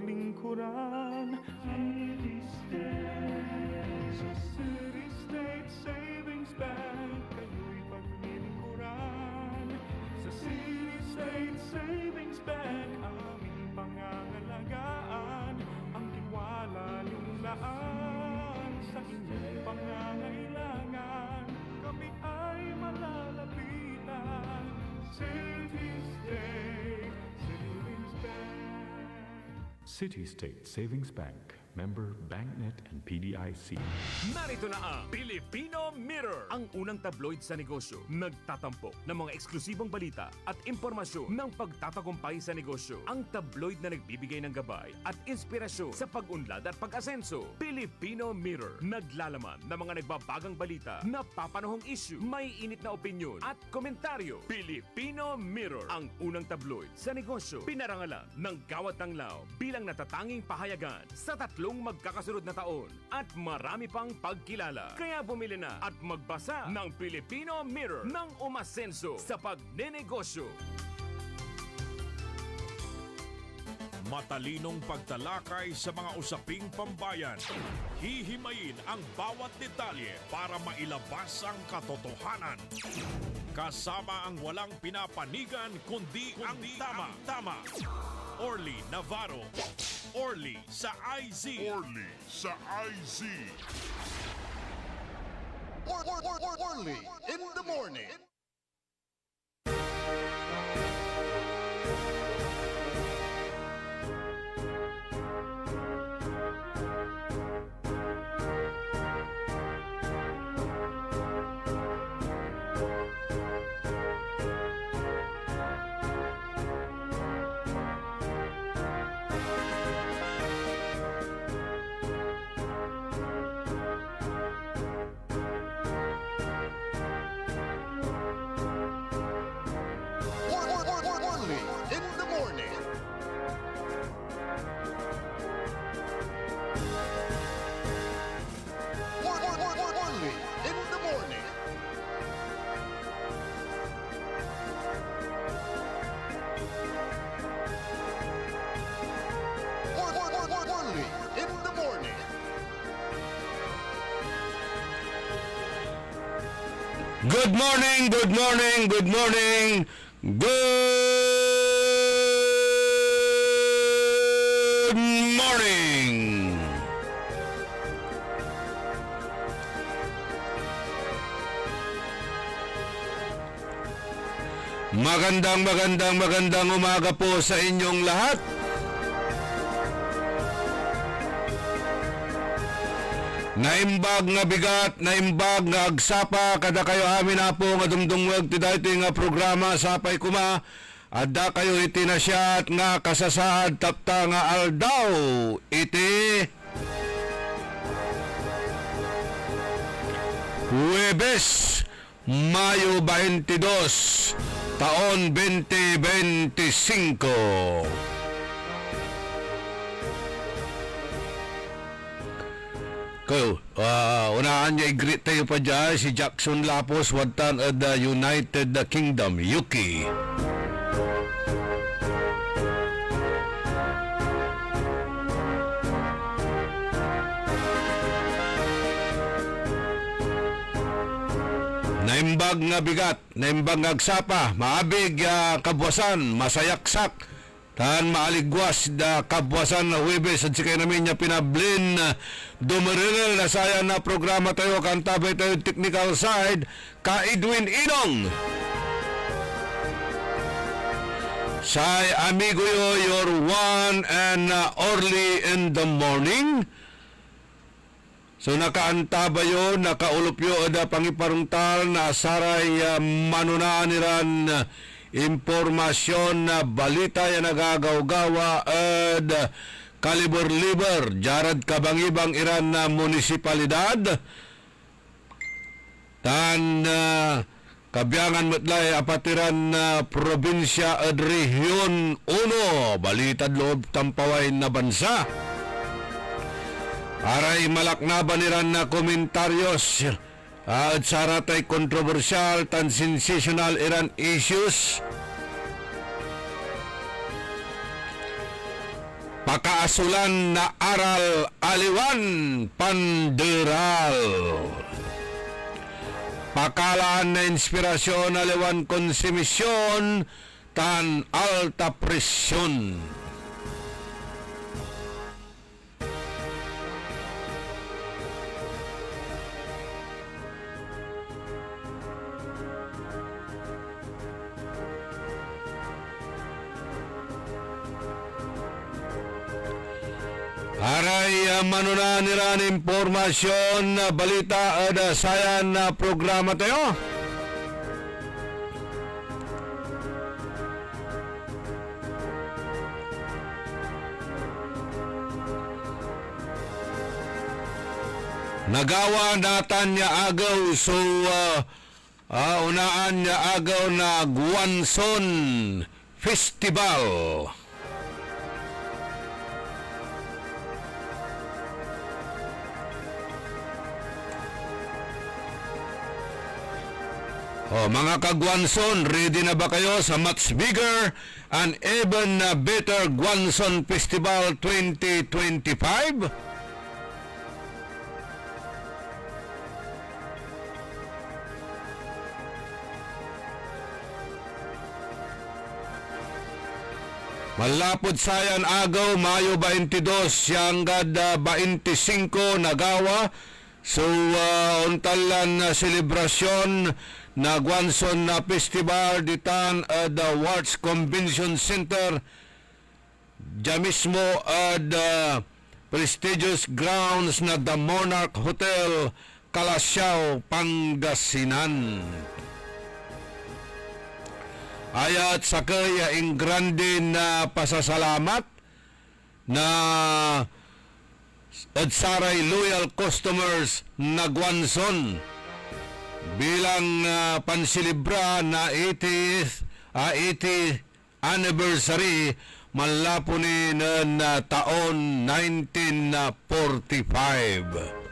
paglingkuran. City State, sa City State Savings Bank, kayo'y paglingkuran. Sa City State Savings Bank, aming pangangalagaan, ang tiwala lulaan sa inyong pangangailangan. Kami ay malalapitan. City State Savings Bank. City State Savings Bank, member BancNet and PDIC. Narito na ang Filipino Mirror, ang unang tabloid sa negosyo. Nagtatampo ng mga eksklusibong balita at impormasyon ng pagtatagumpay sa negosyo. Ang tabloid na nagbibigay ng gabay at inspirasyon sa pag-unlad at pag-asenso. Filipino Mirror, naglalaman ng mga nagbabagang balita, napapanahong issue, may init na opinyon at komentaryo. Filipino Mirror, ang unang tabloid sa negosyo. Pinarangalan ng Gawad ng Lao bilang natatanging pahayagan sa tatlong magkakasunod na taon at marami pang pagkilala. Kaya bumili na at magbasa ng Filipino Mirror ng umasenso sa pagnenegosyo. Matalinong pagtalakay sa mga usaping pambayan. Hihimayin ang bawat detalye para mailabas ang katotohanan. Kasama ang walang pinapanigan kundi ang tama. Orly Navarro. Orly sa IZ. Orly sa IZ. Orly in the morning. Orly in the morning. Orly in the morning. Orly in the morning. Good morning, good morning, good morning, good morning. Magandang umaga po sa inyong lahat. Naimbag nga bigat, naimbag nga agsapa, kada kayo amin na po nga dumdungwag ti dayto nga programa sapay kuma, adda kayo iti nasyat nga kasasaad tapta nga aldaw iti Huwebes, Mayo 22, taon 2025. Kayo, unahan niya i-greet tayo pa dyan, si Jackson Lapos, Wadtan of the United Kingdom, UK. Naimbag nga bigat, naimbag nga agsapa, maabig kabwasan, masayaksak, tan maaligwas da kabwasan na Huwebes at sikay namin niya pinablin dumarilil na saya na programa tayo kantabay tayo technical side ka Edwin Inong say amigo yo your one and Orly in the morning. So nakaantaba yo, nakaulup yo da pangiparungtal na saray manunaan niran impormasyon na balita yan nagagawgawa at kalibor-libor jarad kabangibang iran na munisipalidad tan kabiyangan matlay apatiran na probinsya at rehiyon 1 balitad loob tampaway na bansa aray malaknaban iran na komentaryos at saratay kontrobersyal tan sensational Iran issues. Pakaasulan na aral aliwan panderal. Pakalaan na inspirasyon aliwan konsumisyon tan alta presyon. Aray manuna niran impormasyon na balita ada sayan na programa tayo. Nagawa natan niya agaw so unaan niya agaw na Guanson Festival. Mga kagwanson, ready na ba kayo sa much bigger and even better Guanson Festival 2025? Malapod sayan agaw, Mayo 22, hanggang 25 nagawa. So, untalan na selebrasyon na Guanson na Festival ditan the Wards Convention Center diyan mismo the prestigious grounds na The Monarch Hotel, Calasiao, Pangasinan. Ayat sakay ang grande na pasasalamat na saray loyal customers na Guanson bilang pansilibra na 80th anniversary malapo ni na taon 1945.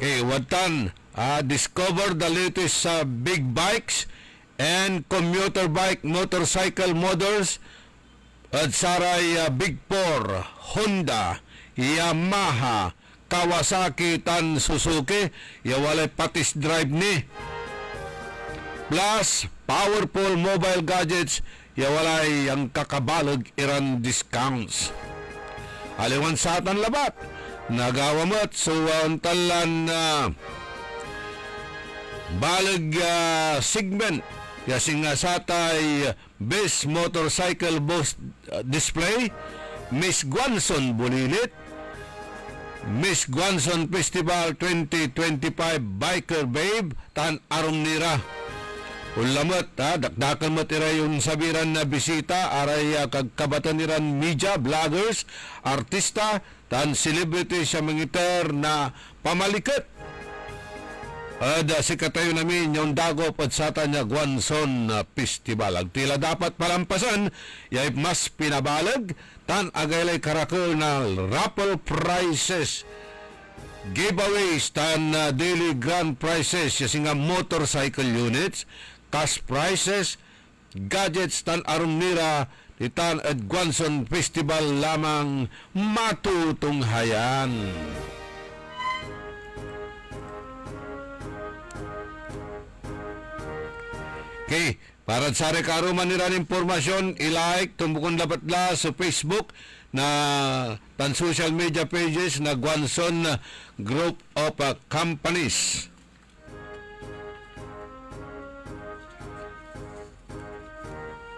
Okay, watan, discover the latest big bikes and commuter bike motorcycle models at saray Big Four, Honda, Yamaha, Kawasaki tan Suzuki, walay patis drive ni. Plus, powerful mobile gadgets, walay ang kakabalag iran discounts. Aliwan sa atan labat, nagawamot suwan talan balag segment yasing satay best motorcycle boost display, Miss Guanson Bulilit, Miss Guanson Festival 2025 Biker Babe tan arom nira. Ulamot dakdakan mo tira yung sabiran na bisita aray kagkabatan niran media, vloggers, artista tan celebrity sa mangiter na pamalikat. Si katayo namin yung dagop at sata niya Guanson Festival. Ang tila dapat palampasan, yay mas pinabalag, tan agaylay karakol na raffle prizes, giveaways, tan daily grand prizes, yung nga motorcycle units, cash prizes, gadgets, tan arumnira, itan at Guanson Festival lamang matutunghayan. Okay, para sa rekaruman nila ng impormasyon, i-like, tumbukon dapat sa Facebook na tan social media pages na Guanson Group of Companies.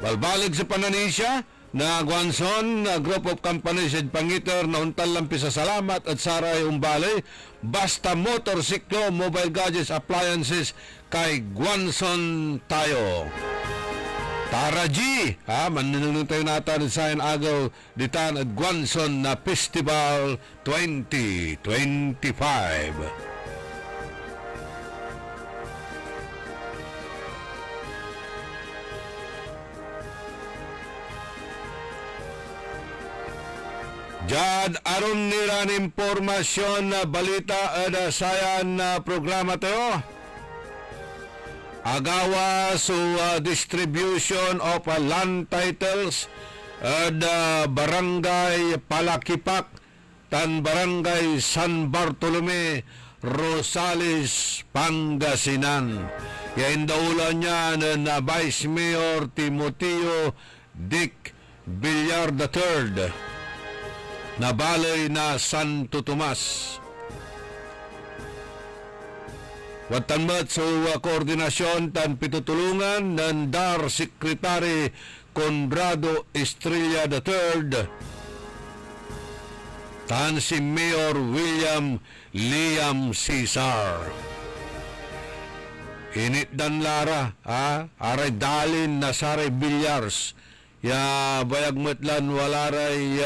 Balbalig sa pananisya na Guanson Group of Companies at Pangiter na untal lampi sa salamat at saray umbalay basta motorsiklo, mobile gadgets, appliances kay Guanson tayo. Tara G, manunong tayo natin sa agaw ditan at Guanson na Festival 2025. Jad aron niran impormasyon na balita ada sayan na programa tayo. Agawa so distribution of land titles ada barangay Palakipak tan barangay San Bartolome, Rosales, Pangasinan. Yain daulan niya na Vice Mayor Timoteo Dick Villar III na balay na Santo Tomas. Watanmat sa koordinasyon tan pitutulungan ng DAR Secretary Conrado Estrella III tan si Mayor William Liam Cesar. Init dan Lara, aray dalin na saray bilyars, ya bayag matlan walaray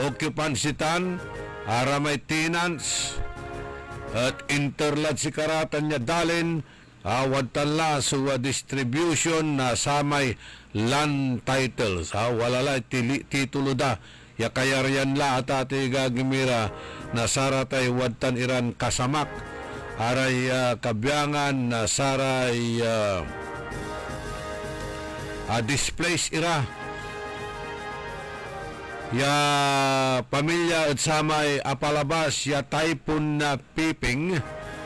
occupancy tan, aramay tenants, at interlad si karatan niya dalin, wadtan la sa distribution na samay land titles, walala titulo da, ya kayaryan la at ati gagimira na saratay wadtan iran kasamak, aray kabyangan na saray displace ira ya pamilya at samay apalabas ya typhoon na piping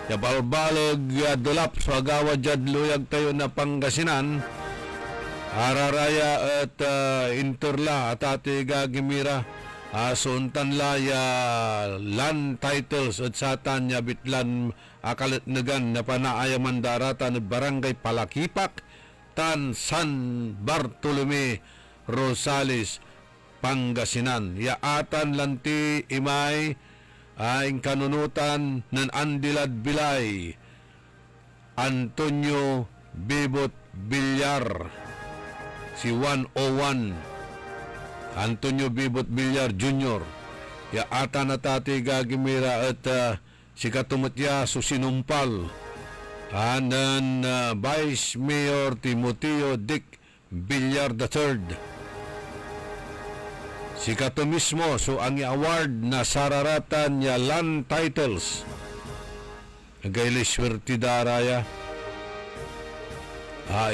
ya balbalog ya dulap sa agawa jad luyag tayo na Pangasinan araraya at interla at ati gagimira suntan la ya land titles at satan ya bitlan akalatnagan na panaayaman daratan at barangay Palakipak tan San Bartolome, Rosales, Pangasinan. Yaatan lanti imay aing kanunutan ng Andilad Bilay Antonio Bibot Villar si 101 Antonio Bibot Villar Jr. Yaatan na tati gagimira at si katumatya susinumpal anan Vice Mayor Timoteo Dick Villar III. Si kato mismo so ang award na sararatan niya land titles nagayli swerte daraya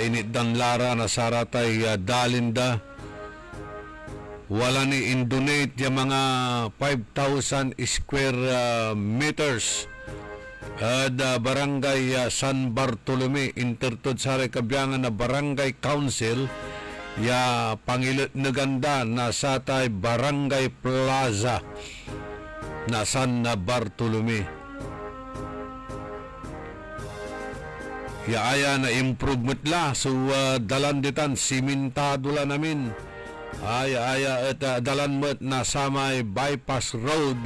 init dan lara na saratay dalinda wala ni indonate yung mga 5,000 square meters barangay San Bartolome intertud sa rekabyangan na barangay council ya pangilit na ganda na satay barangay plaza na San Bartolome ya aya na improvement la so dalanditan simentado la namin aya at dalan met na samay bypass road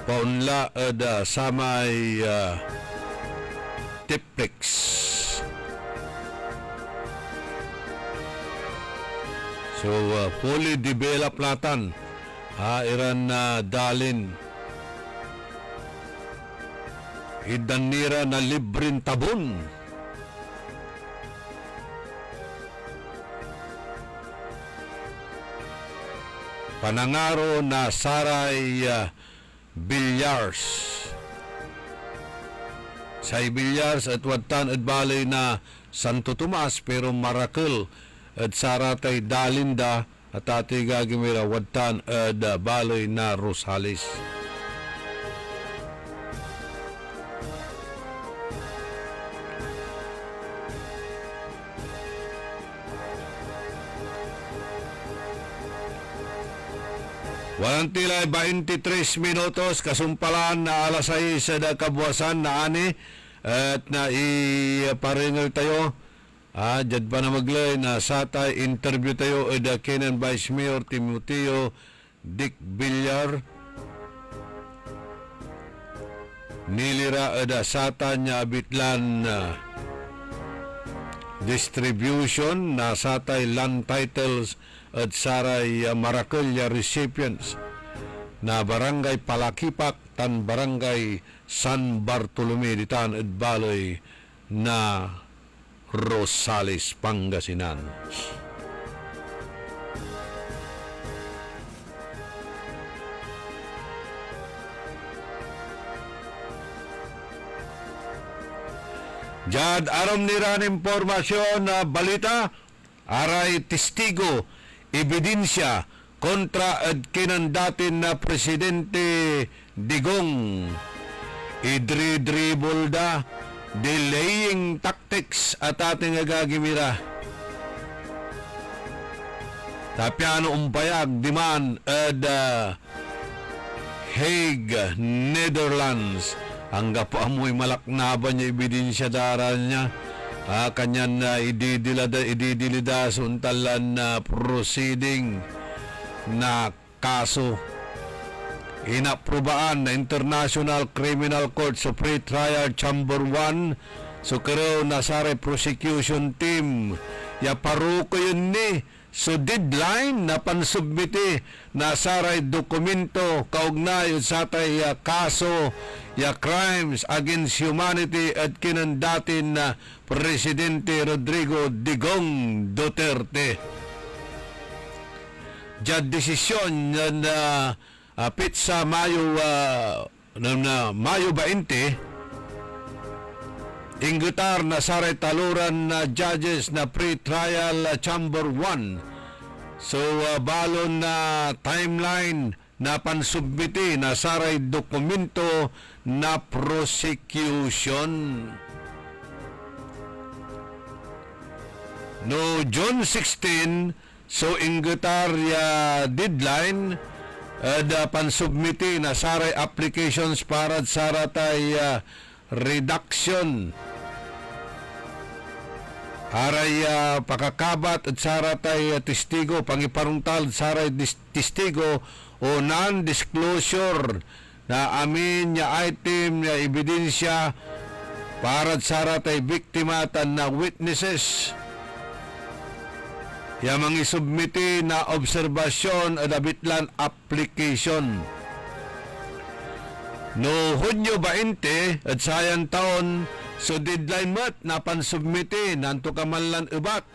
paunla ada samay Tiplex. So fully developed latan iran dalin idanira na libreng tabon panangaro na saray bilyars say bilyars at wadtan at balay na Santo Tomas pero Maracle at saratay dalinda at ati gagimira wadtan at balay na Rosales. Walang tila 23 minutos kasumpalan na alas 6 sa kabuwasan na ani at na iparingal tayo jad pa na maglay na satay interview tayo eda Kenan Vice Mayor Timoteo Dick Villar nilira eda sata niya abitlan distribution na satay land titles at saray Maracuya recipients na barangay Palakipak tan barangay San Bartolome ditan at baloy na Rosales, Pangasinan. Jad aram nira ng impormasyon na balita aray testigo ebidensya kontra at kinandatin na Presidente Digong. Idri-dribble da delaying tactics at ating agagimira. Tapiano umpayag diman at Hague, Netherlands. Hangga po amoy malaknaban niya ebidensya daran niya. Kanyan na ididilida suntalan na proceeding na kaso. Inaprobaan na International Criminal Court sa Pre-Trial Chamber 1 so karo nasare prosecution team ya paruko yun ni so deadline na pansubmiti na saray dokumento kaugnay sa tay kaso ya crimes against humanity at kinandatin na Presidente Rodrigo Digong Duterte. Jad desisyon na pitsa Mayo Mayo 20 inggutar na saray taluran na judges na pre-trial chamber 1 so balon na timeline na pansubmiti na saray dokumento na prosecution no June 16 so inggutar ya deadline da pansubmiti na saray applications para saratay reduction aray pakakabat at saratay testigo pangiparungtal saray testigo o non-disclosure na amin ya item na ebidensya para saratay biktima tan na witnesses ya mangisubmiti na obserbasyon at abitlan application. No Hunyo 20 at sayang taon so deadline mat na pansubmiti nanto kamanlan ubat.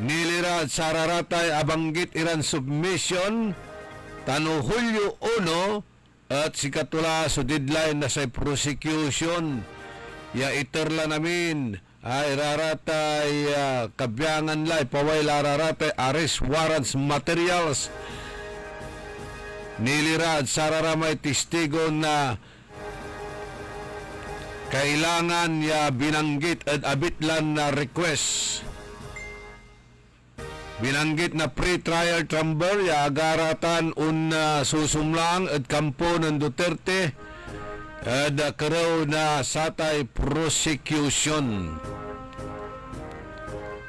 Nilira at sararatay abanggit iran submission tano Hulyo 1 at sikatula so deadline na sa prosecution ya iterla namin ay raratay kabyangan lay paway raratay arrest warrants materials nilirad sararamay testigo na kailangan ya binanggit at abitlan na request binanggit na pre-trial chamber ya agaratan susumlang at kampo ng Duterte at karaw na satay prosecution.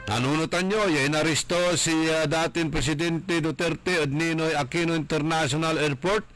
Nanunutan nyo, inaresto si dating Presidente Duterte at Ninoy Aquino International Airport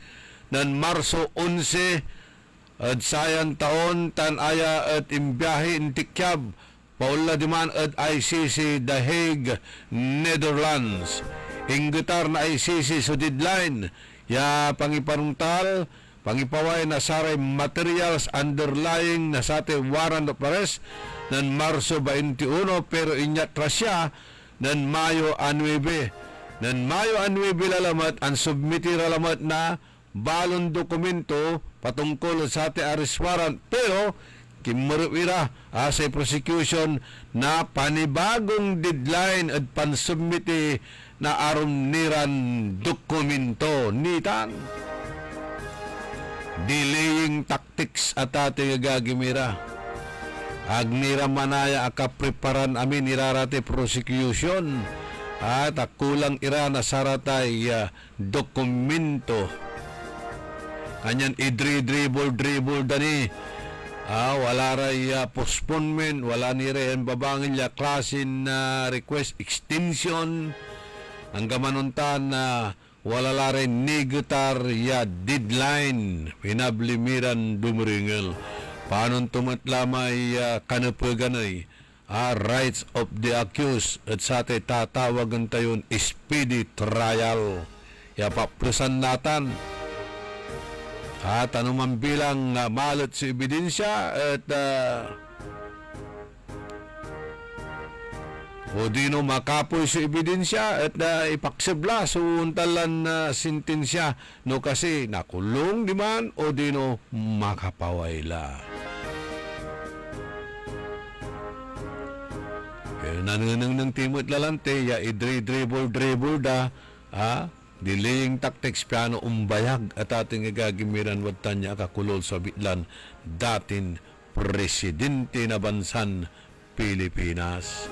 ng Marso 11 at sayang taon tan aya at imbiyahe intikyab paula diman at ICC The Hague, Netherlands. Inggutar na ICC so deadline ya pangiparungtal pangipaway na saray materials underlying na sate warrant of arrest ng Marso 21 pero inyatra siya ng Mayo 9. Ng Mayo 9 lalamat ang submiti lalamat na balon dokumento patungkol sa sate arrest warrant pero kimurwira sa prosecution na panibagong deadline at pansubmiti na aron niran dokumento nitan. Delaying tactics at ating gagimira. Agnira manaya akapreparan amin irarate prosecution at kulang ira na saratay dokumento. Kanyan dribble dani. Wala ray postponement, wala ni rin babangin ya klasin na request extension. Ang gamanuntan na wala la rin nigutar ya deadline pinablimiran dumeringel panon tumatlamay kanapaganay rights of the accused at sa tatawagan tayon speedy trial ya papresan natan at anuman bilang malot si ebidensya at o dino makapoy sa ebidensya at ipaksibla so untalan na sintensya no kasi nakulong di man o dino makapaway la. Pero nanunang ng timot lalante, ya idri-dribble da, delaying tactics piano umbayag at ating gagimiran watan niya kakulol sa bitlan datin presidente na bansan Pilipinas.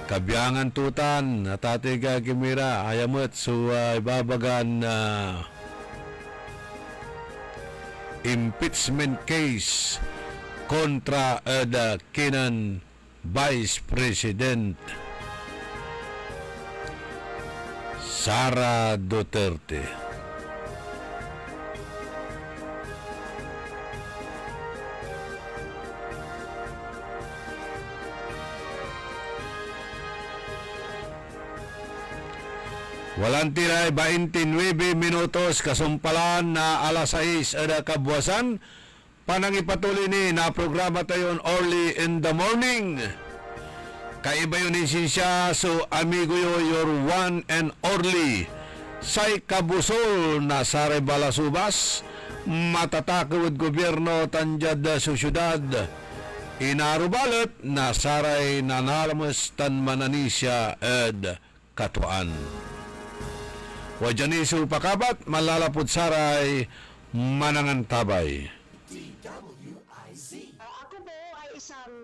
Kabiyangan tutan at ating gagimira ayamot so ibabagan impeachment case kontra kinan Vice President Sara Duterte. Walang tiray 29 minutos kasumpalan na alas 6 ada kabuasan. Panang ipatuloy ni na programa tayo early in the morning. Kaiba yun siya so amigo yo your one and only say kabusol na Sara Balasubas matatakawad gobyerno tanjad sa syudad inarubalot na saray nanalamas tan mananisya ed katuan. Wajanisu pakabat malalapod saray manangan tabay. Ako po ay isang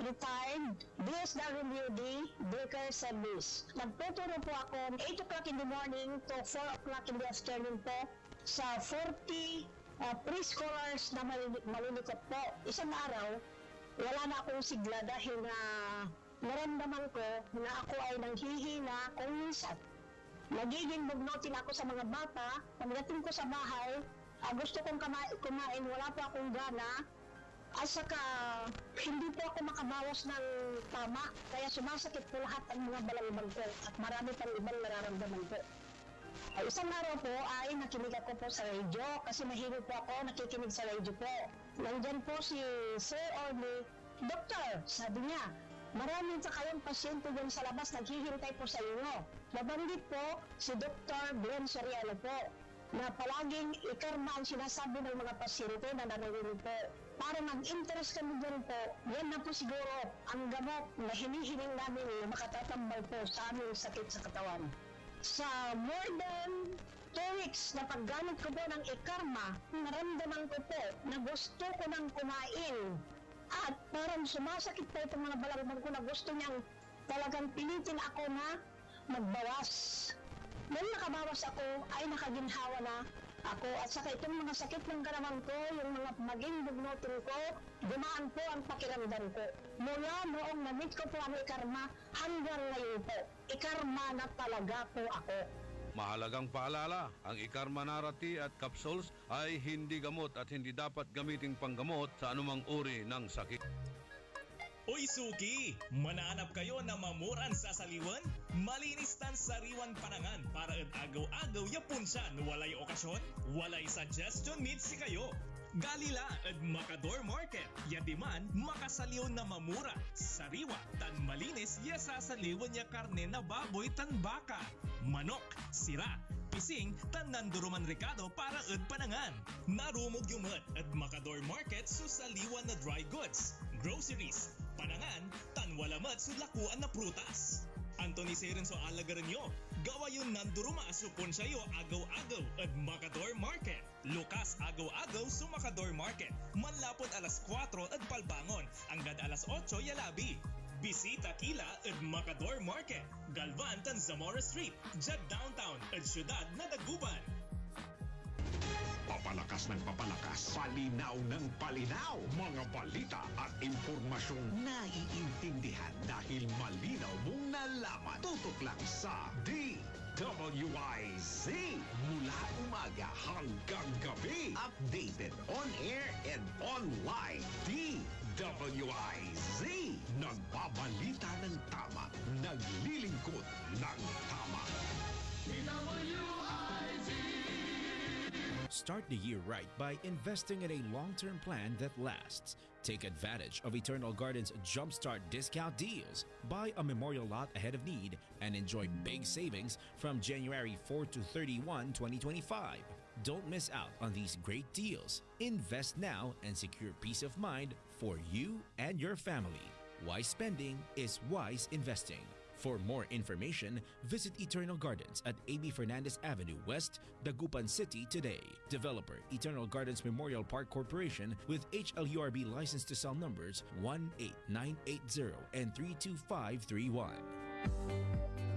retired DSWD Baker Service. Nagtuturo po ako 8 o'clock in the morning to 4 o'clock in the afternoon po sa 40 preschoolers na malilikot po. Isang araw, wala na akong sigla dahil na naramdaman ko na ako ay nanghihina kung minsan. Nagiging bugnotin ako sa mga bata. Pagdating ko sa bahay, gusto kong kumain, wala pa akong gana. At saka, hindi po ako makabawas ng tama. Kaya sumasakit po lahat ang mga balangibang ko. At marami pang ibang nararamdaman ko. Isang araw po ay nakinig ako po sa radio. Kasi mahilig po ako nakikinig sa radio po. Nandyan po si Sir Orly. Doktor, sabi niya, marami sa kayong pasyente dyan sa labas naghihintay po sa inyo. Nabanggit po si Dr. Glenn Soriano po na palaging ikarma ang sinasabi ng mga pasyente na nanawinig po. Para mag-interest kami dyan po, yan na po siguro ang gamot na hinihiling namin na makatatambal po sa aming sakit sa katawan. Sa more than 2 weeks na paggamit ko po ng ikarma, naramdaman ko po na gusto ko nang kumain. At parang sumasakit po itong mga balangibang ko na gusto niyang talagang pilitin ako na magbawas. Nung nakabawas ako, ay nakaginhawa na ako. At saka itong mga sakit ng karamang ko, yung mga maging bugnotin ko, gumaan po ang pakiramdam ko. Mula noong na-meet ko po ang ikarma, hanggang ngayon po, ikarma na talaga po ako. Mahalagang paalala, ang Ikarma Narati at capsules ay hindi gamot at hindi dapat gamiting panggamot sa anumang uri ng sakit. Uy suki! Manaanap kayo na mamuran sa saliwan? Malinis tan sariwan panangan para at agaw-agaw yapunsan walay okasyon, walay suggestion meet si kayo. Galila at Macador Market, yadiman makasaliw na mamura, sariwa, tan malinis yasasaliwan niya karne na baboy tan baka, manok, sira, pising, tan nanduruman Ricardo para at panangan. Narumog yumat at Macador Market susaliwan na dry goods, groceries, panangan, tan walamat sulakuan na prutas. Anthony Serenso alagaran nyo, gawa yun nanduruma supon sa'yo agaw-agaw at Macador Market. Lukas agaw-agaw sa Macador Market. Manlapot alas 4 at palbangon, hanggang alas 8 yalabi. Bisita kila at Macador Market. Galvan tan Zamora Street, Jad Downtown at Syudad na Daguban. Papalakas ng papalakas, palinaw ng palinaw. Mga balita at impormasyong naiintindihan dahil malinaw mong nalaman. Tutok lang sa DWIZ. Mula umaga hanggang gabi. Updated on air and online. DWIZ. Nagbabalita ng tama. Naglilingkod ng tama. Start the year right by investing in a long-term plan that lasts. Take advantage of Eternal Gardens Jumpstart discount deals. Buy a memorial lot ahead of need and enjoy big savings from January 4 to 31, 2025. Don't miss out on these great deals. Invest now and secure peace of mind for you and your family. Wise spending is wise investing. For more information, visit Eternal Gardens at AB Fernandez Avenue West, Dagupan City today. Developer, Eternal Gardens Memorial Park Corporation with HLURB license to sell numbers 18980 and 32531.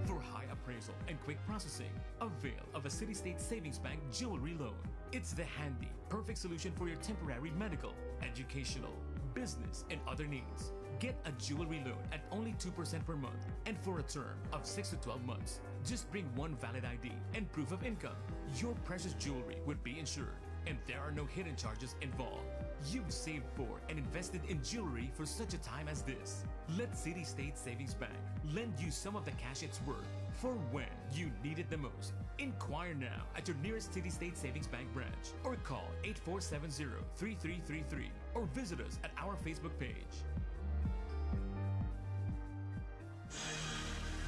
For high appraisal and quick processing, avail of a City State Savings Bank jewelry loan. It's the handy, perfect solution for your temporary medical, educational, business, and other needs. Get a jewelry loan at only 2% per month and for a term of 6 to 12 months. Just bring one valid ID and proof of income. Your precious jewelry would be insured and there are no hidden charges involved. You've saved for and invested in jewelry for such a time as this. Let City State Savings Bank lend you some of the cash it's worth for when you need it the most. Inquire now at your nearest City State Savings Bank branch or call 8470-3333 or visit us at our Facebook page.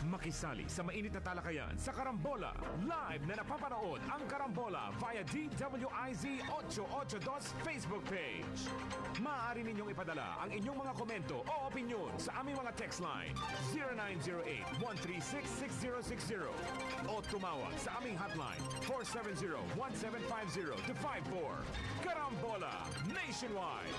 Makisali sa mainit na talakayan sa Karambola. Live na napapanood ang Karambola via DWIZ 882 Facebook page. Maaari ninyong ipadala ang inyong mga komento o opinyon sa aming mga text line 0908-136-6060 o tumawag sa aming hotline 470-1750-54. Karambola Nationwide.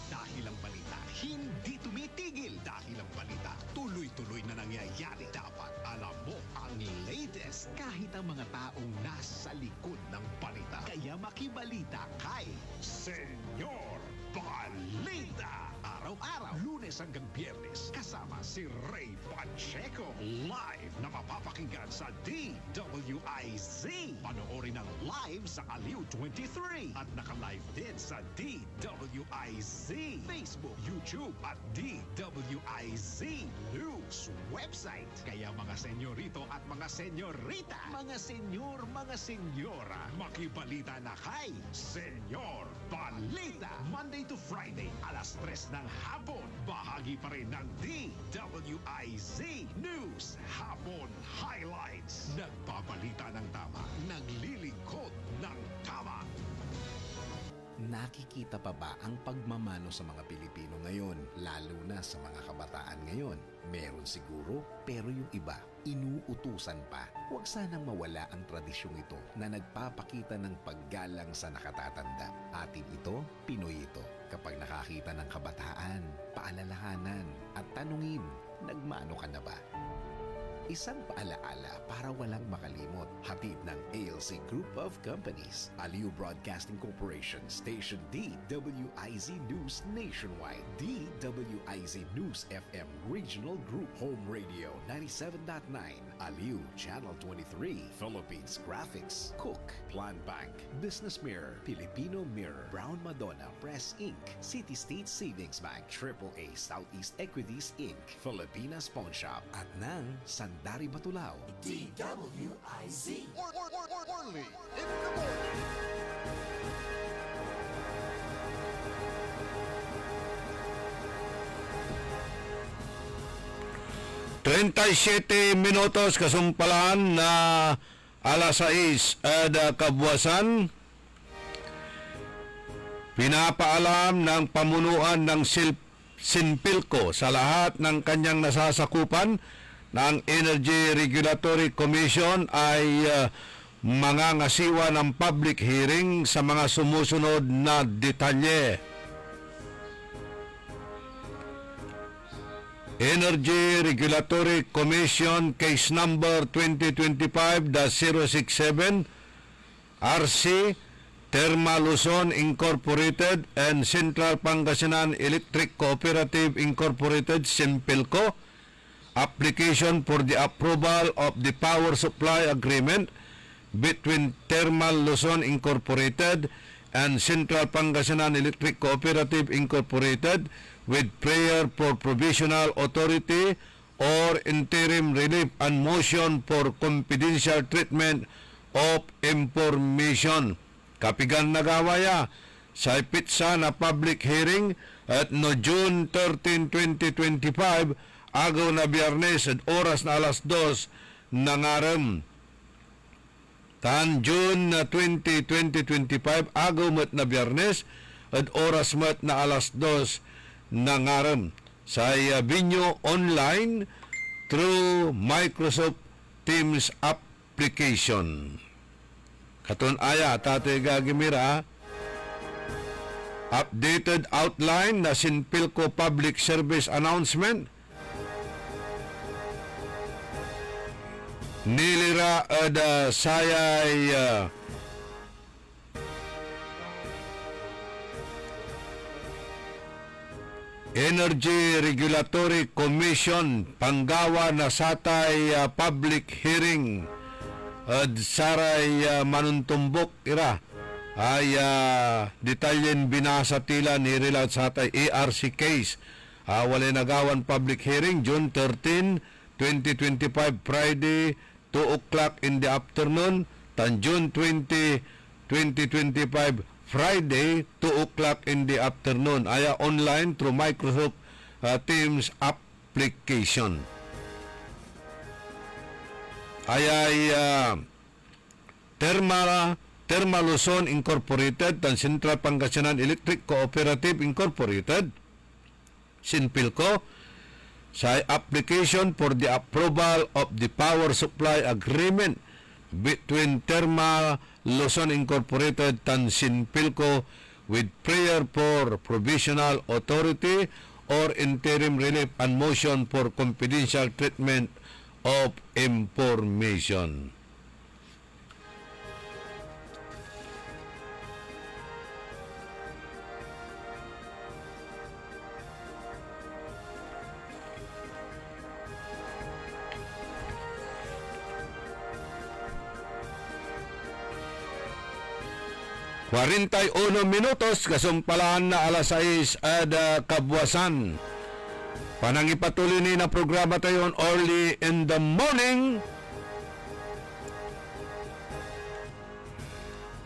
Dahil ang balita hindi tumitigil, dahil ang balita tuloy-tuloy na nangyayari, dapat alam mo ang latest kahit ang mga taong nasa likod ng balita. Kaya makibalita kay Senyor Balita. Araw-araw, Lunes hanggang Biyernes, kasama si Ray Pacheco. Live na mapapakinggan sa DWIZ. Panoorin ang live sa Aliw 23 at naka-live din sa DWIZ Facebook, YouTube at DWIZ News website. Kaya mga senyorito at mga senyorita, mga senyor, mga senyora, makibalita na kay Senyor Balita. Monday to Friday, alas 3 ng hapon. Bahagi pa rin ng DWIZ News Hapon Highlights. Nagbabalita ng tama, naglilingkod ng tama. Nakikita pa ba ang pagmamano sa mga Pilipino ngayon, lalo na sa mga kabataan ngayon? Meron siguro, pero yung iba, inuutusan pa. Huwag sanang mawala ang tradisyong ito na nagpapakita ng paggalang sa nakatatanda. Atin ito, Pinoy ito. Kapag nakakita ng kabataan, paalalahanan at tanungin, nagmano ka na ba? Isang paalaala para walang makalimot. Hatid ng ALC Group of Companies, Aliw Broadcasting Corporation, Station DWIZ News Nationwide, DWIZ News FM Regional Group, Home Radio 97.9, Aliw Channel 23, Philippines Graphics, Cook, Plan Bank, Business Mirror, Filipino Mirror, Brown Madonna Press Inc., City State Savings Bank, AAA Southeast Equities Inc., Filipinas Pawn Shop, at ng Sandari Batulao. DWIZ. Only in the morning. 37 minutos kasumpalan na alas 6 kabuwasan. Pinapaalam ng pamunuan ng Sinpilco sa lahat ng kanyang nasasakupan na ang Energy Regulatory Commission ay mangangasiwa ng public hearing sa mga sumusunod na detalye. Energy Regulatory Commission Case Number 2025-067 RC Thermal Luzon Incorporated and Central Pangasinan Electric Cooperative Incorporated Sinpilco. Application for the approval of the power supply agreement between Thermal Luzon Incorporated and Central Pangasinan Electric Cooperative Incorporated with prayer for provisional authority or interim relief and motion for confidential treatment of information. Kapigan nagawaya sa ipitsa na public hearing at no June 13, 2025 agaw na Biyernes at oras na alas 2 ng araw. Tan June 20, 2025 agaw mat na Biyernes at oras mat na alas 2 na ngaram sa binyo online through Microsoft Teams application. Katon aya tatay gagimira updated outline na Sinpilco Public Service Announcement nilira ada sayay Energy Regulatory Commission panggawa na satay public hearing at saray manuntumbok ira ay detalyen binasa tila ni relat satay ARC case. Wala nagawan public hearing June 13, 2025 Friday 2 o'clock in the afternoon tan June 20, 2025 Friday 2 o'clock in the afternoon aya online through Microsoft Teams application. Ayay Terma Luzon Incorporated tan Central Pangasinan Electric Cooperative Incorporated Sinpilco sa application for the approval of the power supply agreement between Terma Luzon Incorporated tan Sinpilco with prayer for provisional authority or interim relief and motion for confidential treatment of information. ...41 minutos, kasumpalaan na alas 6 at kabuwasan. Panangipatuloy ni na programa tayo early in the morning.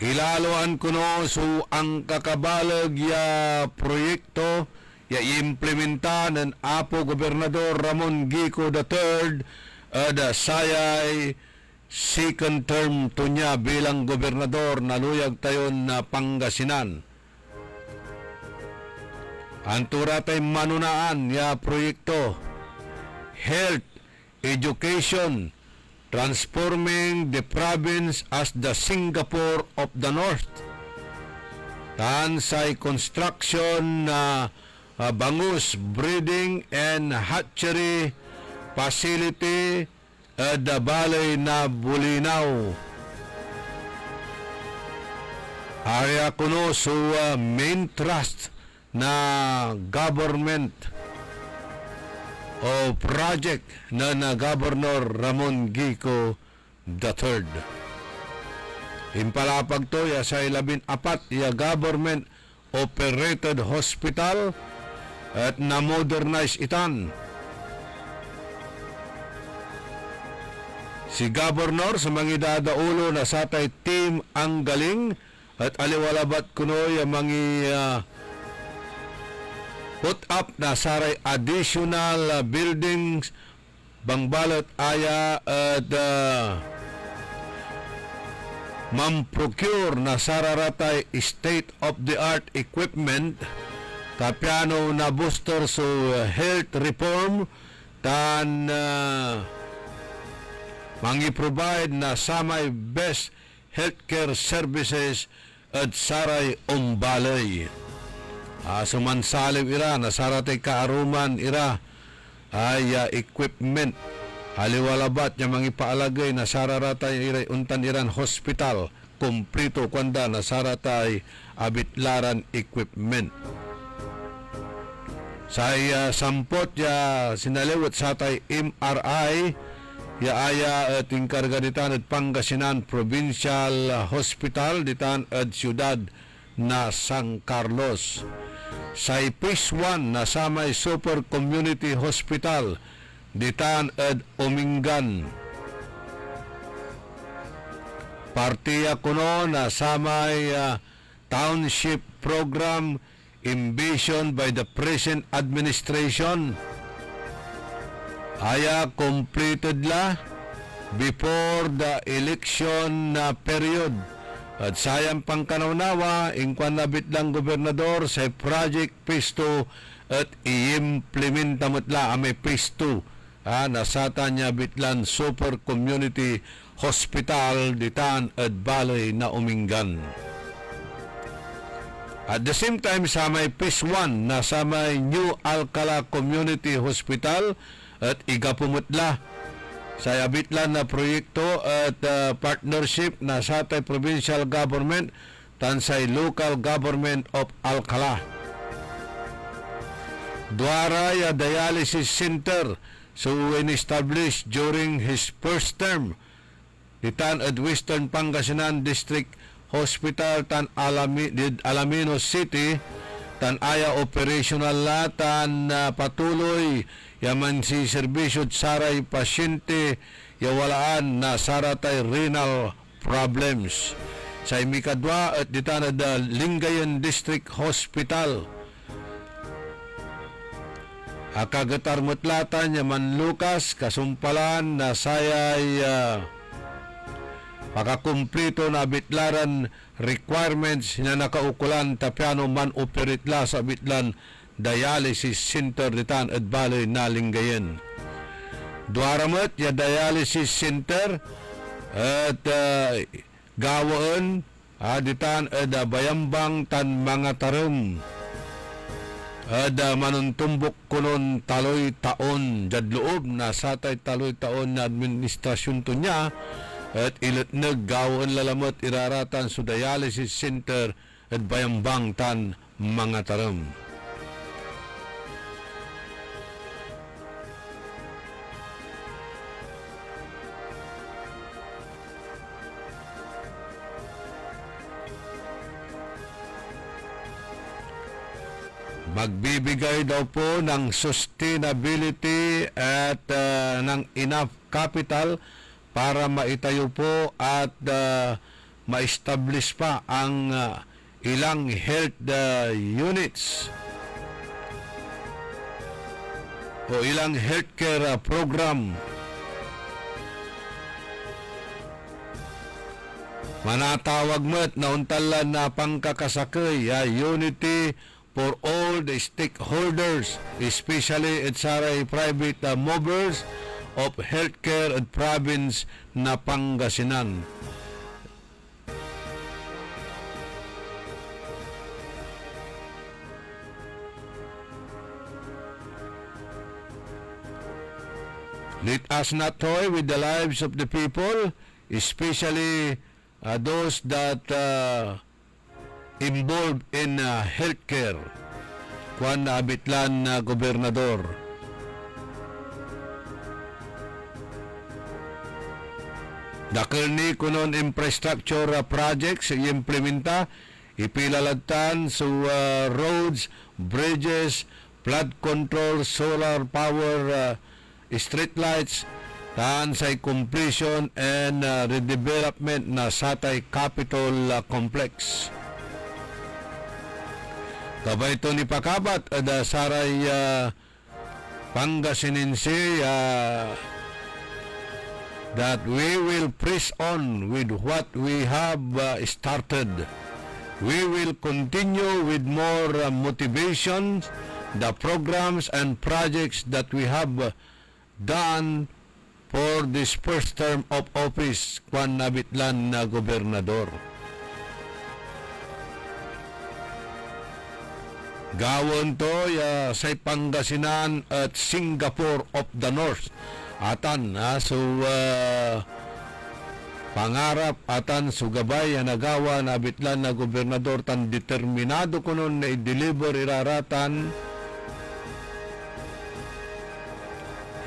Ilaloan ko no so ang kakabalag ya proyekto ya implementa ng Apo Gobernador Ramon Gico III at sayay second term to niya bilang gobernador naluyag tayon na Pangasinan. Antura tay manunaan ya proyekto Health, Education, Transforming the Province as the Singapore of the North. Tan say construction na bangus, breeding and hatchery facility da balay na Bulinaw. Area kuno so main trust na government o project na Governor Ramon Gico III. Impalapag to ya sa 14 ya government operated hospital at na-modernize itan. Si Governor sa mga idadaulo na satay team ang galing at aliwalabat kuno yung mga put up na saray additional buildings bangbalot aya at mam-procure na sararatay state-of-the-art equipment kapiano na booster so health reform tan mangi-provide na samay best healthcare services at saray umbalay. Sumansaliw ira na saratay kaaruman ira ay equipment haliwalabat yung mga ipaalagay na sararatay iray untan iran hospital kumplito kwanda na saratay abitlaran equipment. Sa sampot ya sinaliwat satay MRI ya aya at inkarga ditan at Pangasinan Provincial Hospital ditan at siyudad na San Carlos. Sa Phase 1 na samay Super Community Hospital ditan at Umingan. Partiya kuno na samay township program envisioned by the present administration aya completed la before the election period At sayang pang kanawnawa, ingkwan nabit lang gobernador sa Project Phase 2 at i-implementa mutla may Phase 2. Nasata niya bitlan Super Community Hospital ditan at balay na uminggan. At the same time, sa may Phase 1 na sa may New Alcala Community Hospital at igapumutla sa abitlan na proyekto at partnership na sa tay provincial government tansay local government of Alcala. Duara ya dialysis center so in-established during his first term ditan at Western Pangasinan District Hospital tan Alaminos City tan aya operational la tan patuloy yaman si serbisyo saray pasyente yawalaan na saratay renal problems sa imikadwa at ditan at Lingayen District Hospital. Akagatar mutlatan yaman Lucas kasumpalan na sayay makakumplito na bitlaran requirements na nakaukulan tapyano man operitla sa bitlan dialysis center ditan at balay na Lingayen. Duaramat ya dialysis center at gawaan ditan at bayambang tan mga tarong at manuntumbok kunon taloy taon jadloob na satay taloy taon na administrasyon to niya at ilatnag gawaan lalamot iraratan sa dialysis center at bayambang tan mga tarong. Magbibigay daw po ng sustainability at ng enough capital para maitayo po at ma-establish pa ang ilang health units o ilang healthcare program. Manatawag mo't na untalan na pangkakasakay unity for all the stakeholders, especially at saray private movers of healthcare at province na Pangasinan. Let us not toy with the lives of the people, especially those that involved in healthcare. Kuan na abitlan na gobernador. Dakil ni kunon infrastructure projects implementa ipilalagtan sa roads, bridges, flood control, solar power, street lights, tan sa completion and redevelopment na Satay Capitol Complex. Kabay ito ni Pakabat at saray Pangasinense that we will press on with what we have started. We will continue with more motivations, the programs and projects that we have done for this first term of office, Juan Nabitlan na gobernador. Gawon to sa Pangasinan at Singapore of the North. Atan pangarap atan sugabay nagawa na bitlan na gobernador tan determinado kunon na i-deliver iraratan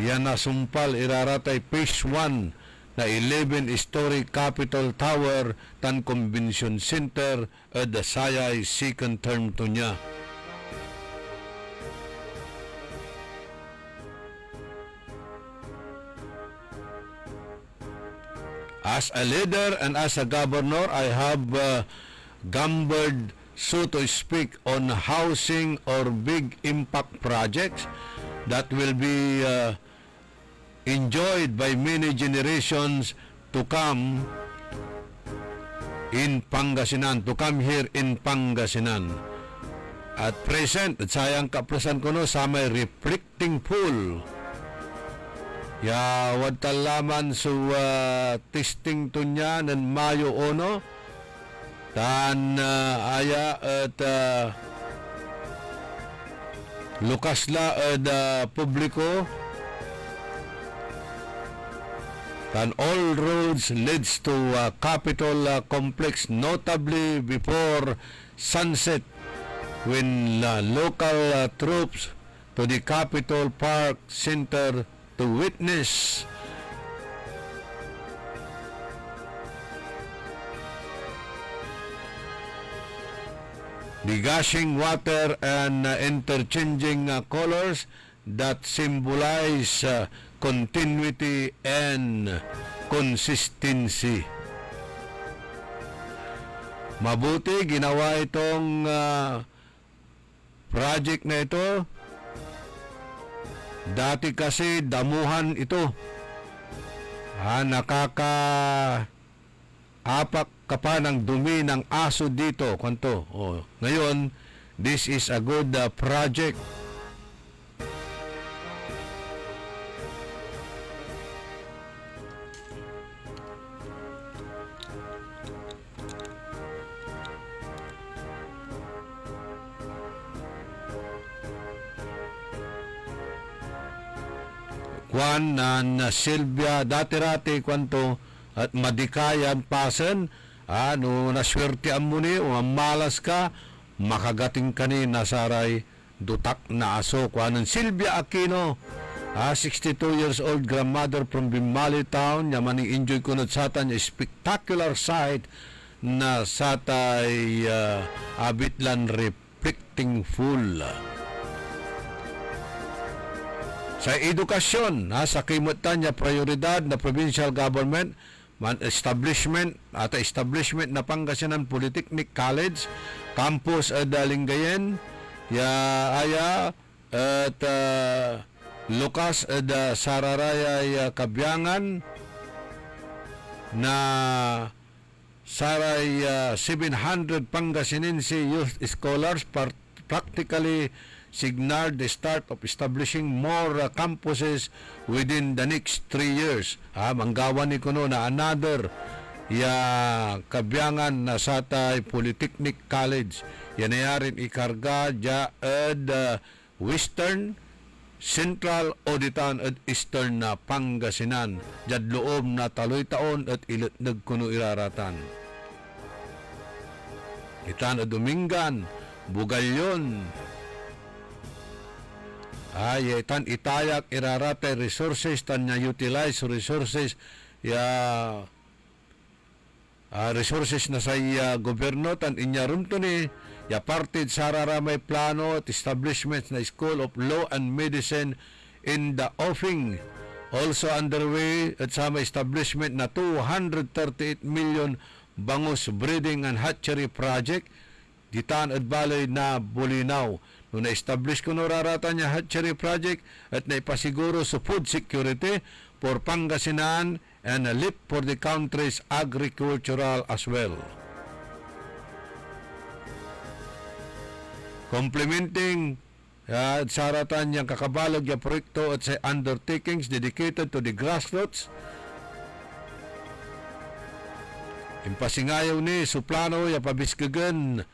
yan nasumpal iraratay phase 1 na 11-story Capitol Tower tan Convention Center at the Sayay second term to niya. As a leader and as a governor, I have gambled, so to speak, on housing or big impact projects that will be enjoyed by many generations to come. in Pangasinan, to come here in Pangasinan. At present, at sayang kapresan ko no, sa may reflecting pool. Ya, wad talaman so testing to niya ng Mayo 1. Tan aya at lukas la at publiko. Tan all roads leads to Capitol Complex, notably before sunset, when local troops to the Capitol Park Center to witness the gushing water and interchanging colors that symbolize continuity and consistency. Mabuti ginawa itong project na ito. Dati kasi damuhan ito. Nakaka-apak ka pa ng dumi ng aso dito. Kwanto? Ngayon, this is a good project. Juan na Silvia dati-rati kwanto at madikayan pasen naswerte ang muni o malas ka makagating kani nasaray dutak na aso kuanan Silvia Aquino 62 years old grandmother from Bimali town yaman enjoy kunod satan a spectacular sight na satay abitlan reflecting full. Sa edukasyon, sa kimutan niya prioridad na provincial government, establishment na Pangasinan Polytechnic College, campus Lingayen, at Lucas Sararaya Kabyangan, na saray 700 Pangasinense youth scholars practically signaled the start of establishing more campuses within the next 3 years. Manggawan ni kuno na another Kabyangan na satay Polytechnic College. Yan yarin ikarga at Western, Central, Auditan at Eastern na Pangasinan. Jad loob na taloy taon at ilatnag kuno iraratan. Itan at Domingan, Bugalyon, tan itayak irarate resources tan nya utilize resources resources na sa gobyerno tan inya rumto ni partid sarara may plano at establishments na School of Law and Medicine in the offing also underway at sa may establishment na 238 million bangus breeding and hatchery project ditan at balay na Bulinaw. Nung na-establish ko raratan niya hatchery project at naipasiguro sa food security for Pangasinan and a leap for the country's agricultural as well. Complementing saratan niyang kakabalog yung proyekto at sa undertakings dedicated to the grassroots. Impasingayaw ni suplano yung pabiskagan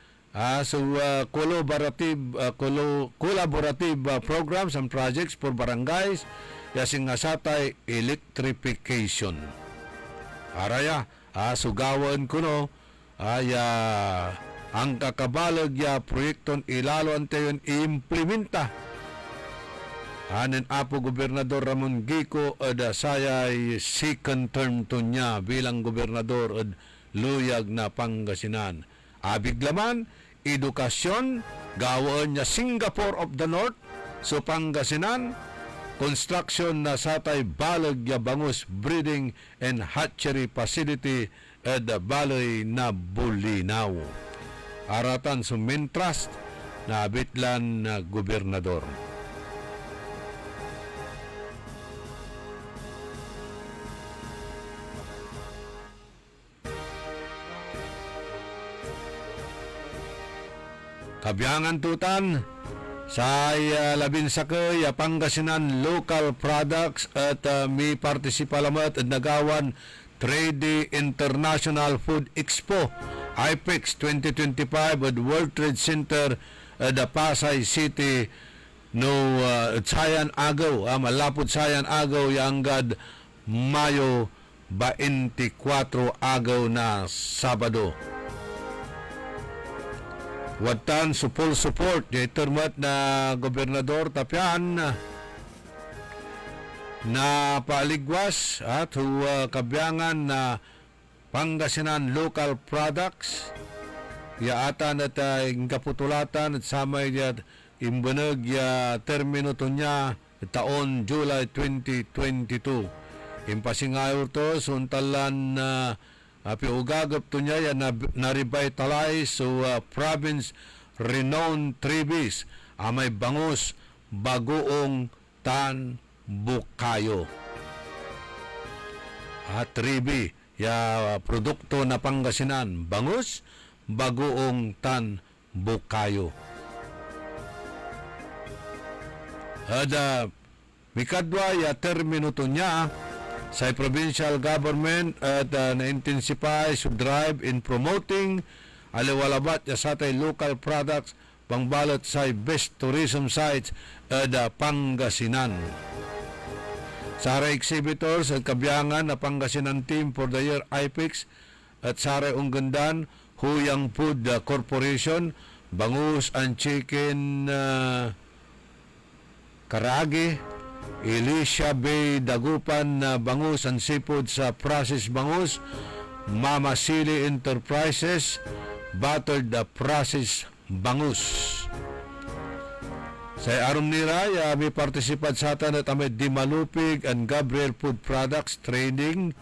collaborative programs and projects for barangays yasing satay electrification. Araya, sugawan kuno ang kakabalag ya proyekton ilalo antayon implementa. Hanin apo Gobernador Ramon Gico sayay second term to niya bilang gobernador at luyag na Pangasinan. Abig laman, edukasyon, gawon niya Singapore of the North, so Pangasinan, construction na satay balag ya bangus breeding and hatchery facility at balay na Bulinaw. Aratan sumintrast na bitlan na gobernador. Kabyangan tutan sa labinsakay Pangasinan local products at may partisipalamat at nagawan Trade International Food Expo IPEX 2025 at World Trade Center at Pasay City no sayan agaw malapod sayan agaw yanggad Mayo 24 agaw na Sabado. Watan full support di termat na Gobernador Tapian na paaligwas at kabyangan na Pangasinan local products yaatan at kaputulatan at samay at imbanag ya termino to niya taon July 2022. Impasingayor to suntalan na piugagap to niya na na-revitalize so province renowned tribis amay bangus bagoong tan bukayo. At tribi ya produkto na Pangasinan bangus bagoong tan bukayo. Ada mikadwa ya termino to niya sa provincial government at na-intensify sa drive in promoting aliwalabat ya satay local products pangbalot sa best tourism sites at Pangasinan. Sara exhibitors at kabyangan na Pangasinan team for the year IPEX at Sara Unggandan Huyang Food Corporation Bangus and Chicken Karage Elisha Bay Dagupan Bangus and Seafood sa Process Bangus Mama Sili Enterprises Battered Process Bangus. Sa arom nira, may partisipat sa atan at amay Dimalupig and Gabriel Food Products Trading,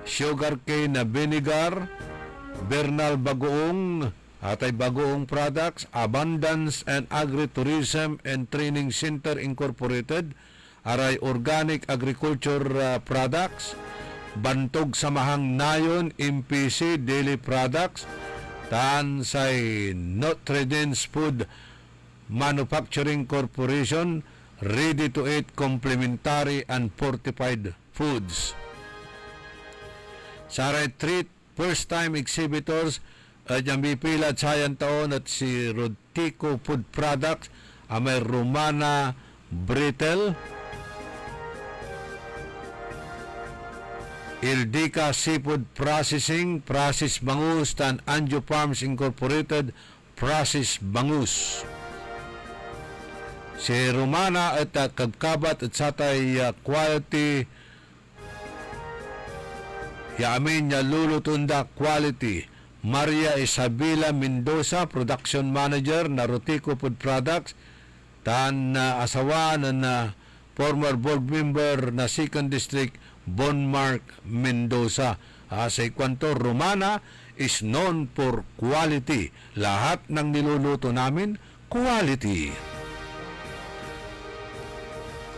Sugarcane na Vinegar, Bernal Bagoong, atay Bagoong Products, Abundance and Agritourism and Training Center Incorporated, aray Organic Agriculture Products, Bantog Samahang Nayon, MPC Daily Products, taan say Notre Dame's Food Manufacturing Corporation, ready-to-eat complementary and fortified foods. Saray treat first-time exhibitors at yung bipilat sayang taon at si Rodtico Food Products, amay Romana Brittle, Ildica Seafood Processing, Process Bangus, tan Anjo Farms Incorporated, Process Bangus. Si Romana at Kabkabat at satay quality yamin niya lulutunda quality. Maria Isabela Mendoza, Production Manager na Rotico Food Products, tan asawa na former board member na 2nd District Bonmark Mendoza. Sa ikwanto, Romana is known for quality. Lahat ng niluluto namin, quality.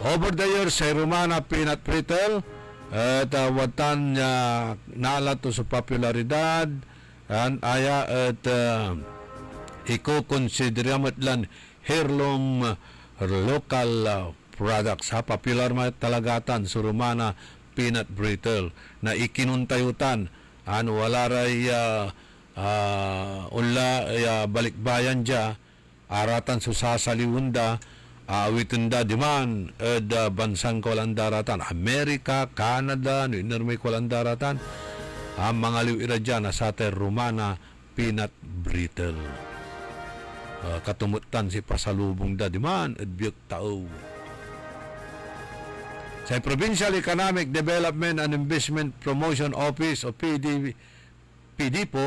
Over the years, sa Romana Peanut Brittle at watan naalat to sa popularidad and aya at iko-consideramat lan heirloom local products. Ha, popular talagatan sa Romana Peanut Brittle na ikinuntayutan wala ray balikbayan dya aratan sa sasaliwunda awitunda diman bansang kolandaratan Amerika, Canada, inermay kolandaratan ang mga liwira dyan na sa Romana Peanut Brittle. Katumutan si pasalubong da diman adbiyok tao. Sa Provincial Economic Development and Investment Promotion Office o PDPO,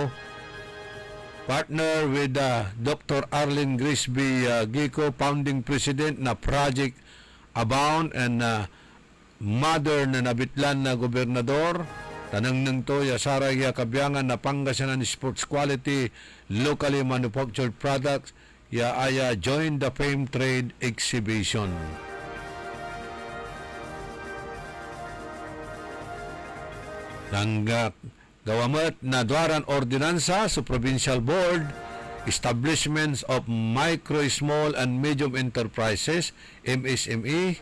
partner with Dr. Arlene Grisby Gico, founding president na Project Abound and mother na nabitlan na gobernador. Tanang nang to, yasaray kabyangan na Pangasinan sports quality, locally manufactured products, aya join the Fame Trade Exhibition. Gawamat na dwaran ordinansa sa Provincial Board establishments of micro, small, and medium enterprises, MSME,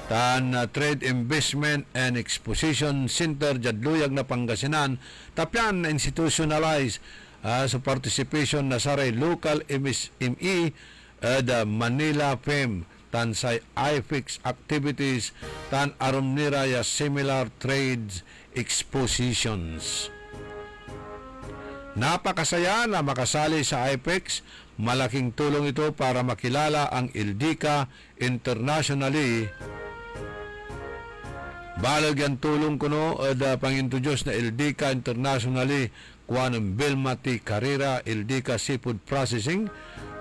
tan Trade Investment and Exposition Center, Jadluyag na Pangasinan, tapyan na institutionalize sa participation na saray local MSME the Manila FEM, tan say IFIX activities, tan aron nira ya similar trades expositions. Napakasaya na makasali sa IFIX. Malaking tulong ito para makilala ang ILDICA internationally. Balag yan tulong ko no, pang-introduce na ILDICA internationally, kuha ng Belmati Carrera, ILDICA Seafood Processing,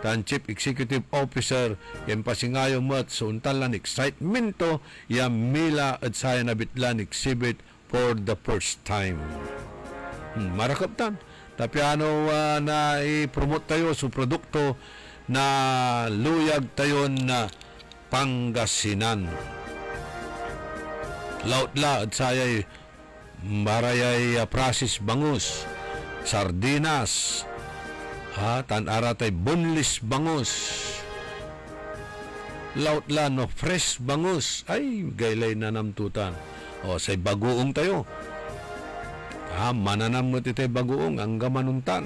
tan Chief Executive Officer, yung pasingayo mat sa untalan excitemento, yung Mila at saya nabitlan exhibit for the first time. Marakap tan. Tapiano na i-promote tayo sa produkto na luyag tayo na Pangasinan. Lautla at sayay marayay prasis bangus, sardinas, tan-ara tay boneless bangus, lautla no fresh bangus, ay gaylay na namtutan. O say bagoong tayo. Mananam mo titay bagoong ang gamanuntan.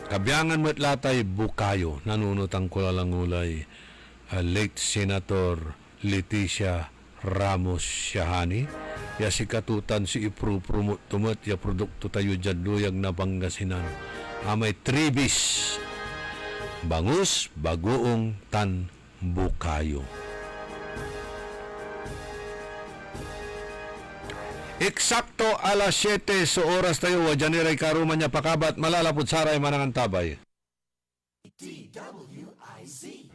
Kabyangan mo't latay bukayo, nanunutang kulalangulay, late Senator Leticia Ramos Siahani, ya si katutan si ipro-promote tumat ya produkto tayo jadluyag na Pangasinan. May tribis, bangus, bagoong, tan, bukayo. Eksakto alas 7 sa oras tayo, Janiray Karuman niya pakabat, malalapot saray manangan tabay. DWIZ.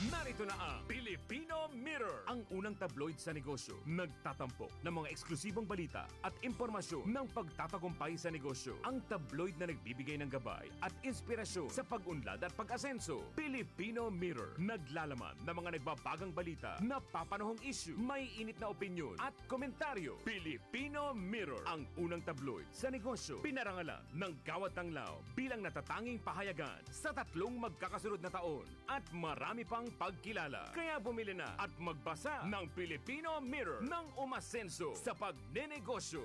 Narito na ang Filipino Mirror, ang unang tabloid sa negosyo. Nagtatampok ng mga eksklusibong balita at impormasyon ng pagtatagumpay sa negosyo. Ang tabloid na nagbibigay ng gabay at inspirasyon sa pag-unlad at pag-asenso. Filipino Mirror, naglalaman ng mga nagbabagang balita, napapanahong issue, may init na opinyon at komentaryo. Filipino Mirror, ang unang tabloid sa negosyo. Pinarangalan ng Gawad ng Lao bilang natatanging pahayagan sa 3 magkakasunod na taon at marami pang pagkilala. Kaya bumili na at magbasa ng Filipino Mirror ng umasenso sa pagnenegosyo.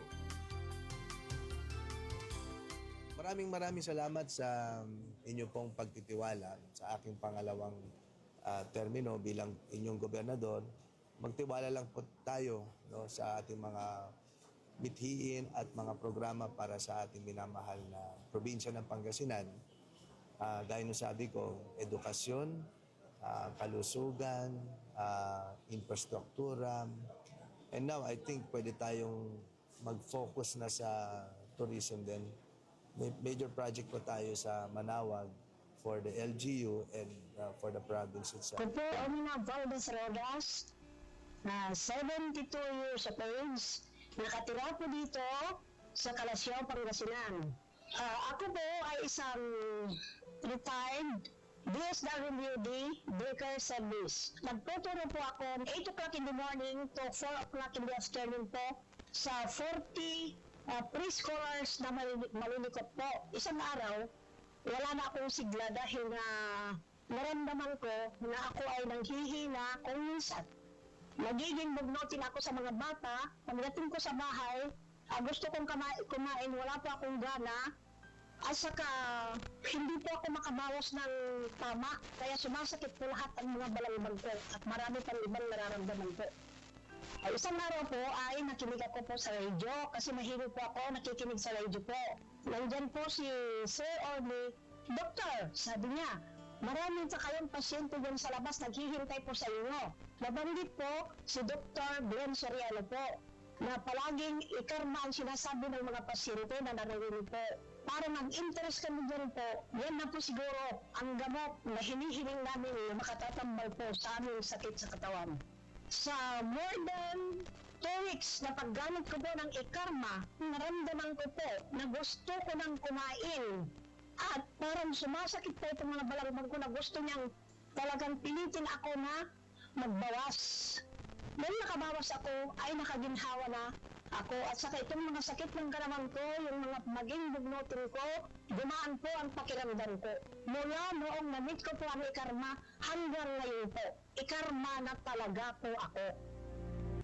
Maraming salamat sa inyo pong pagtitiwala sa aking pangalawang termino bilang inyong gobernador. Magtiwala lang po tayo sa ating mga mithiin at mga programa para sa ating minamahal na probinsya ng Pangasinan. Gaya ng sabi ko, edukasyon, kalusugan, infrastruktura. And now, I think pwede tayong mag-focus na sa tourism din. May major project po tayo sa Manawag for the LGU and for the province itself. Ako po, Omina Valdez Rodas, 72 years of age, nakatira po dito sa Kalasyaw, Pangasinan. Ako po ay isang retired DSWD Baker Service. Nagtuturo po ako 8 o'clock in the morning to 4 o'clock in the afternoon po sa 40 preschoolers na malilikot po. Isang araw, wala na akong sigla dahil na naramdaman ko na ako ay nanghihina kung minsan. Nagiging bugnutin ako sa mga bata. Pagdating ko sa bahay, gusto kong kumain, wala pa akong gana. At saka, hindi po ako makabawas ng tama. Kaya sumasakit po lahat ang mga balagbag ko at marami pang ibang nararamdaman po. Isang araw po ay nakinig ako po sa radio kasi mahilig po ako nakikinig sa radio po. Nandyan po si Sir Orly, Doktor, sabi niya, maraming sa kayong pasyente dyan sa labas naghihintay po sa inyo. Nabanggit po si Dr. Glenn Soriano po na palaging ikarma ang sinasabi ng mga pasyente na narinig po. Para mag-interest kami dyan po, yan na po siguro ang gamot na hinihiling namin na makatatambal po sa aming sakit sa katawan. Sa more than 2 weeks na paggamit ko po ng ikarma, naramdaman ko po na gusto ko nang kumain. At parang sumasakit po itong mga balagbag ko na gusto niyang talagang pilitin ako na magbawas. Nung nakabawas ako ay nakaginhawa na Ako at saka itong mga sakit ng kalamang ko, yung mga maging bugnutin ko, gumaan po ang pakiramdam ko. Mula noong na-meet ko po ang ikarma hanggang ngayon po, ikarma na talaga po ako.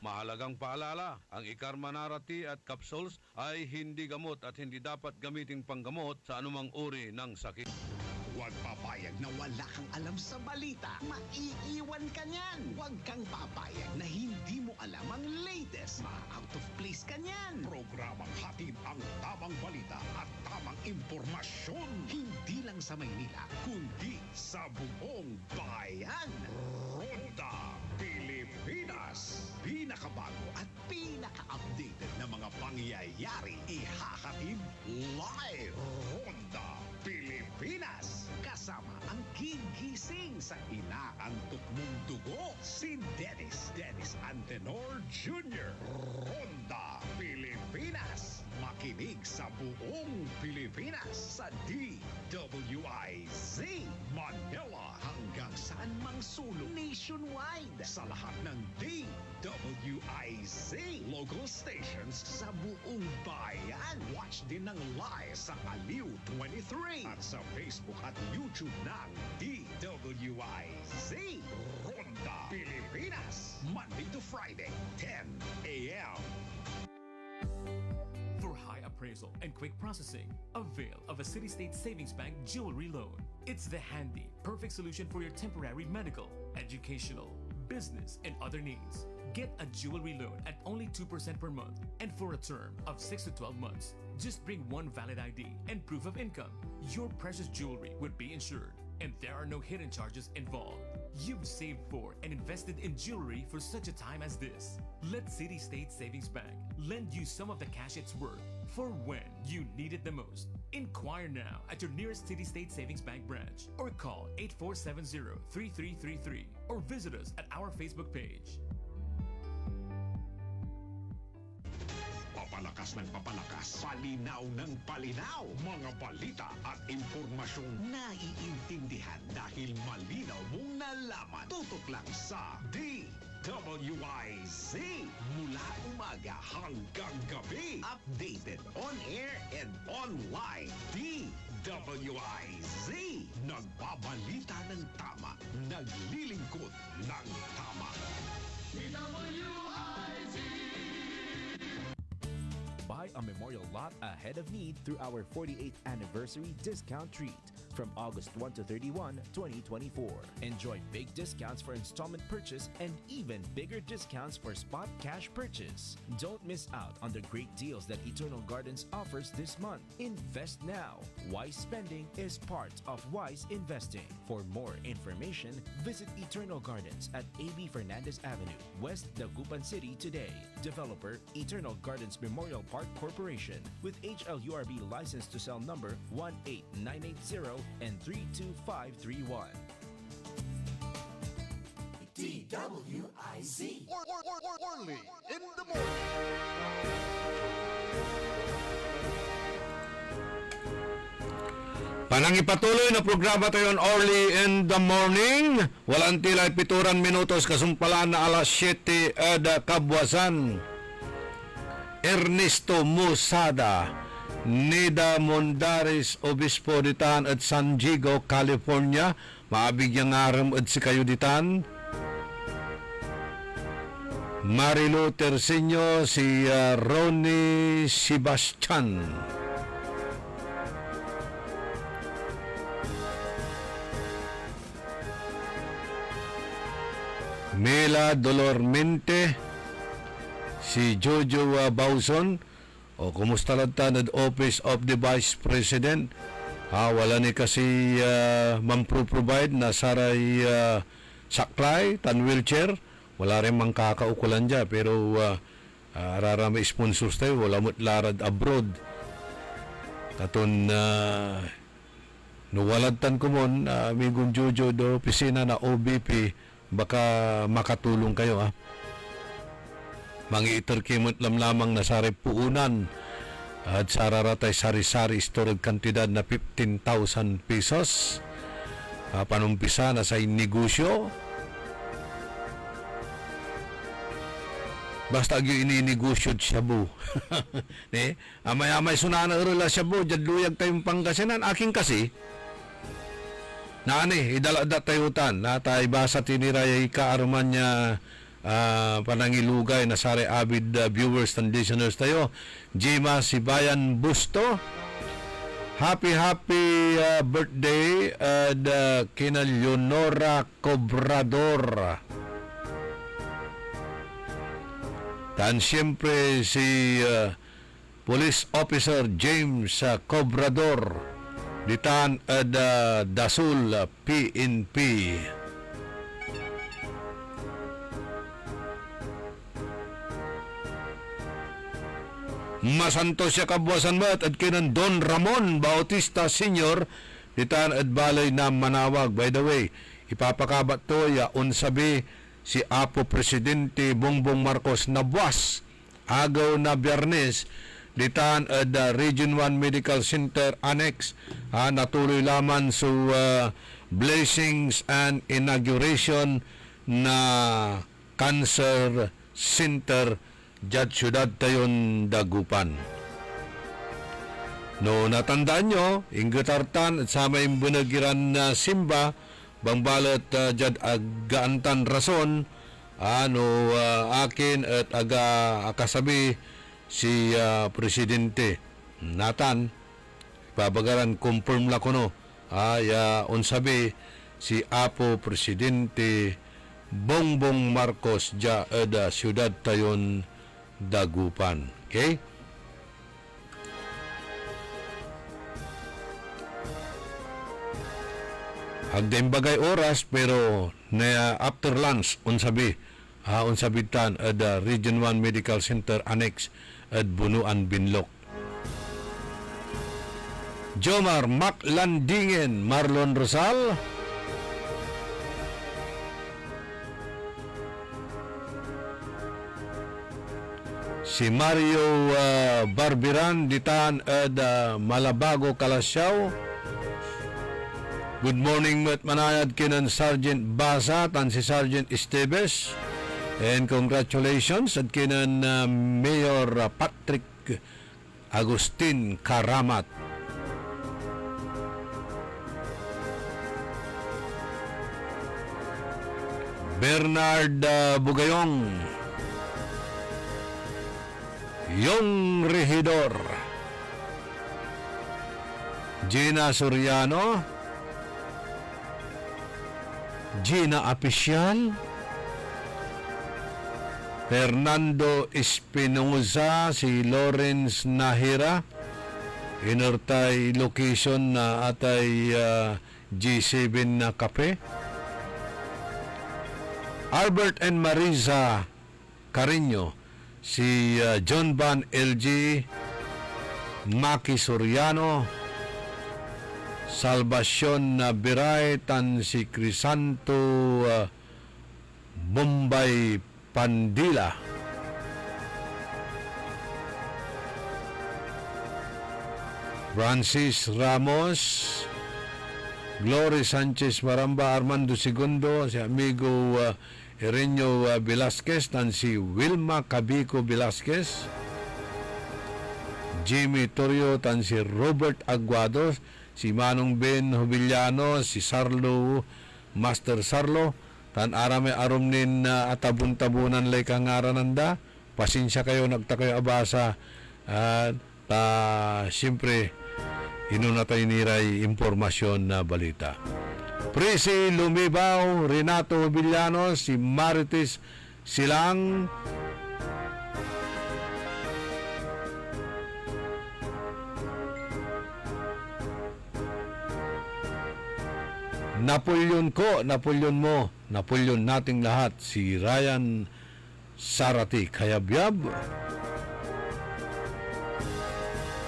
Mahalagang paalala, ang Ikarma Narati at capsules ay hindi gamot at hindi dapat gamiting panggamot sa anumang uri ng sakit. Huwag papayag na wala kang alam sa balita. Maiiwan ka niyan. Huwag kang papayag na hindi mo alam ang latest. Ma-out of place ka niyan. Programang hatid ang tamang balita at tamang impormasyon. Hindi lang sa Maynila, kundi sa buong bayan. Ronda Pilipinas. Pinakabago at pinaka-updated na mga pangyayari. Ihahatid live. Ronda Pilipinas. Kasama ang gigising sa inaantok mong dugo, si Dennis Antenor Jr. Ronda Pilipinas. Makinig sa buong Pilipinas sa DWIZ Manila hanggang saan mang sulong nationwide sa lahat ng DWIZ local stations sa buong bayan. Watch din ng live sa Aliw 23 at sa Facebook at YouTube ng DWIZ Ronda Pilipinas. Monday to Friday, 10 a.m. For high appraisal and quick processing, avail of a City State Savings Bank jewelry loan. It's the handy, perfect solution for your temporary medical, educational, business, and other needs. Get a jewelry loan at only 2% per month and for a term of 6 to 12 months. Just bring one valid ID and proof of income. Your precious jewelry would be insured, and there are no hidden charges involved. You've saved for and invested in jewelry for such a time as this. Let City State Savings Bank lend you some of the cash it's worth for when you need it the most. Inquire now at your nearest City State Savings Bank branch or call 8470-3333 or visit us at our Facebook page. Papalakas ng papalakas, palinaw ng palinaw, mga balita at impormasyong naiintindihan dahil malinaw mong nalaman. Tutok lang sa DWIZ mula umaga hanggang gabi. Updated on air and online. DWIZ nagbabalita ng tama, naglilingkod ng tama. Buy a memorial lot ahead of need through our 48th anniversary discount treat from August 1 to 31, 2024. Enjoy big discounts for installment purchase and even bigger discounts for spot cash purchase. Don't miss out on the great deals that Eternal Gardens offers this month. Invest now. Wise spending is part of wise investing. For more information, visit Eternal Gardens at AB Fernandez Avenue, West Dagupan City today. Developer, Eternal Gardens Memorial Park Corporation with HLURB license to sell number 18980 and 32531. DWIZ. Orly in the morning. Panangipatuloy na programa tayo on Early in the Morning. Walang tila 7 minutos kasumpalan na alas 7 ada kabwasan. Ernesto Musada, Nida Mondares, Obispo ditan at San Diego, California. Maabigyan ngaram at si kayo ditan. Marilu Terceño, si Ronnie Sebastian. Mela Dolormente, si Jojo Bauson, o kumusta lang tanad Office of the Vice President. Wala ni kasi provide na saray saklay, tan wheelchair, wala rin mang kakaukulan dyan, pero rarami sponsors tayo, wala mo't larad abroad. Katon nuwalad tan kumon, amigong Jojo do opisina na OBP, baka makatulong kayo mangi-iterkimot lamang na sa puunan at sararatay sari-sari storage kantidad na 15,000 pesos. Panumpisa na sa negosyo. basta yung ininegosyo shabu. Ne? Amay-amay sunana urula shabu, jadluyag tayong Pangasinan. Aking kasi, idalada tayutan, na tayo basa tiniray kaaruman niya panangilugay na sari avid viewers and listeners tayo. Jima Sibayan Busto, happy birthday kina Leonora Cobrador. Dan siyempre si Police Officer James Cobrador ditan Dasul PNP. Masanto siya kabuasan mat at kinan Don Ramon Bautista Sr. ditan Balay na Manawag. By the way, ipapakabat to ya unsabi si Apo Presidente Bongbong Marcos na buwas agaw na Biyernes ditan Region 1 Medical Center Annex. Natuloy laman sa blessings and inauguration na cancer center dyan syudad tayon Dagupan. No, natandaan nyo, inggatartan at sama yung bunagiran na simba, bang balot dyan agaantan rason, akin at akasabi si Presidente Nathan, babagaran confirm la ko no, unsabi si Apo Presidente Bongbong Marcos dyan syudad tayon Dagupan. Okay? Hagdeng bagay oras pero na after lunch unsabi unsabitan at Region 1 Medical Center Annex at Bunuan Binlok. Jomar Maclandingen Marlon Rosal, si Mario Barbiran ditan at Malabago Kalasyaw. Good morning mat manayad kinan Sergeant Basa tan si Sergeant Esteves, and congratulations at kinan Mayor Patrick Agustin Karamat. Bernard Bugayong, Yung Regidor, Gina Soriano, Gina Apicial, Fernando Espinoza, si Lawrence Nahira, inortay location na atay G7 na kape. Albert and Marisa Carino, si John Van LG, Maki Soriano, Salvacion Biray, tan si Crisanto Bombay Pandila, Francis Ramos, Glory Sanchez Maramba, Armando Segundo, si amigo Irenyo Velasquez, tan si Wilma Cabico Velasquez, Jimmy Torrio, tan si Robert Aguado, si Manong Ben Jubiliano, si Sarlo, Master Sarlo, tan arame arumnin na atabun-tabunan lay kangarananda. Pasensya kayo, nagta kayo abasa. Siyempre, inunatay niray impormasyon na balita. Presi Lumibaw, Renato Jubiliano, si Marites Silang, Napoleon ko, Napoleon mo, Napoleon nating lahat, si Ryan Sarati Kayabyab.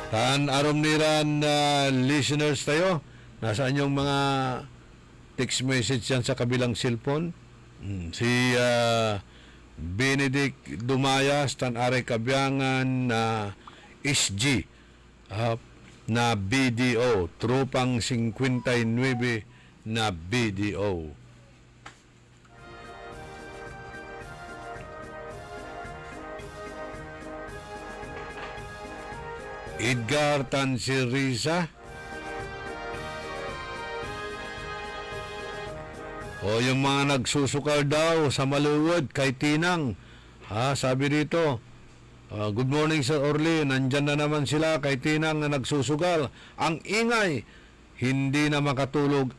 Taan arom niran listeners tayo, nasaan yung mga text message yan sa kabilang cellphone? Si Benedict Dumayas, tan are kabyangan na SG na BDO, tropang 59 na BDO. Edgar Tansirisa. O yung mga nagsusukal daw sa Maluwod kay Tinang. Sabi dito, good morning Sir Orly, nandyan na naman sila kay Tinang na nagsusugal. Ang ingay, hindi na makatulog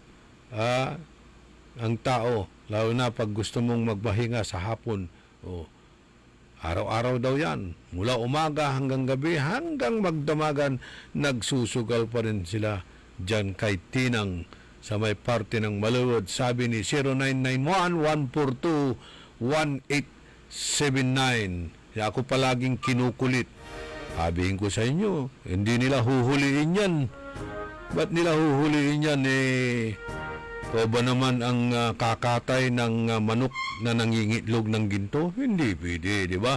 ang tao, lalo na pag gusto mong magpahinga sa hapon. Araw-araw daw yan, mula umaga hanggang gabi, hanggang magdamagan, nagsusugal pa rin sila dyan kay Tinang sa may parte ng Maluwod. Sabi ni 0991-142-1879. Ako palaging kinukulit. Sabihin ko sa inyo, hindi nila huhuliin yan. Ba't nila huhuliin yan? O ba naman ang kakatay ng manok na nangingitlog ng ginto? Hindi pwede, di ba?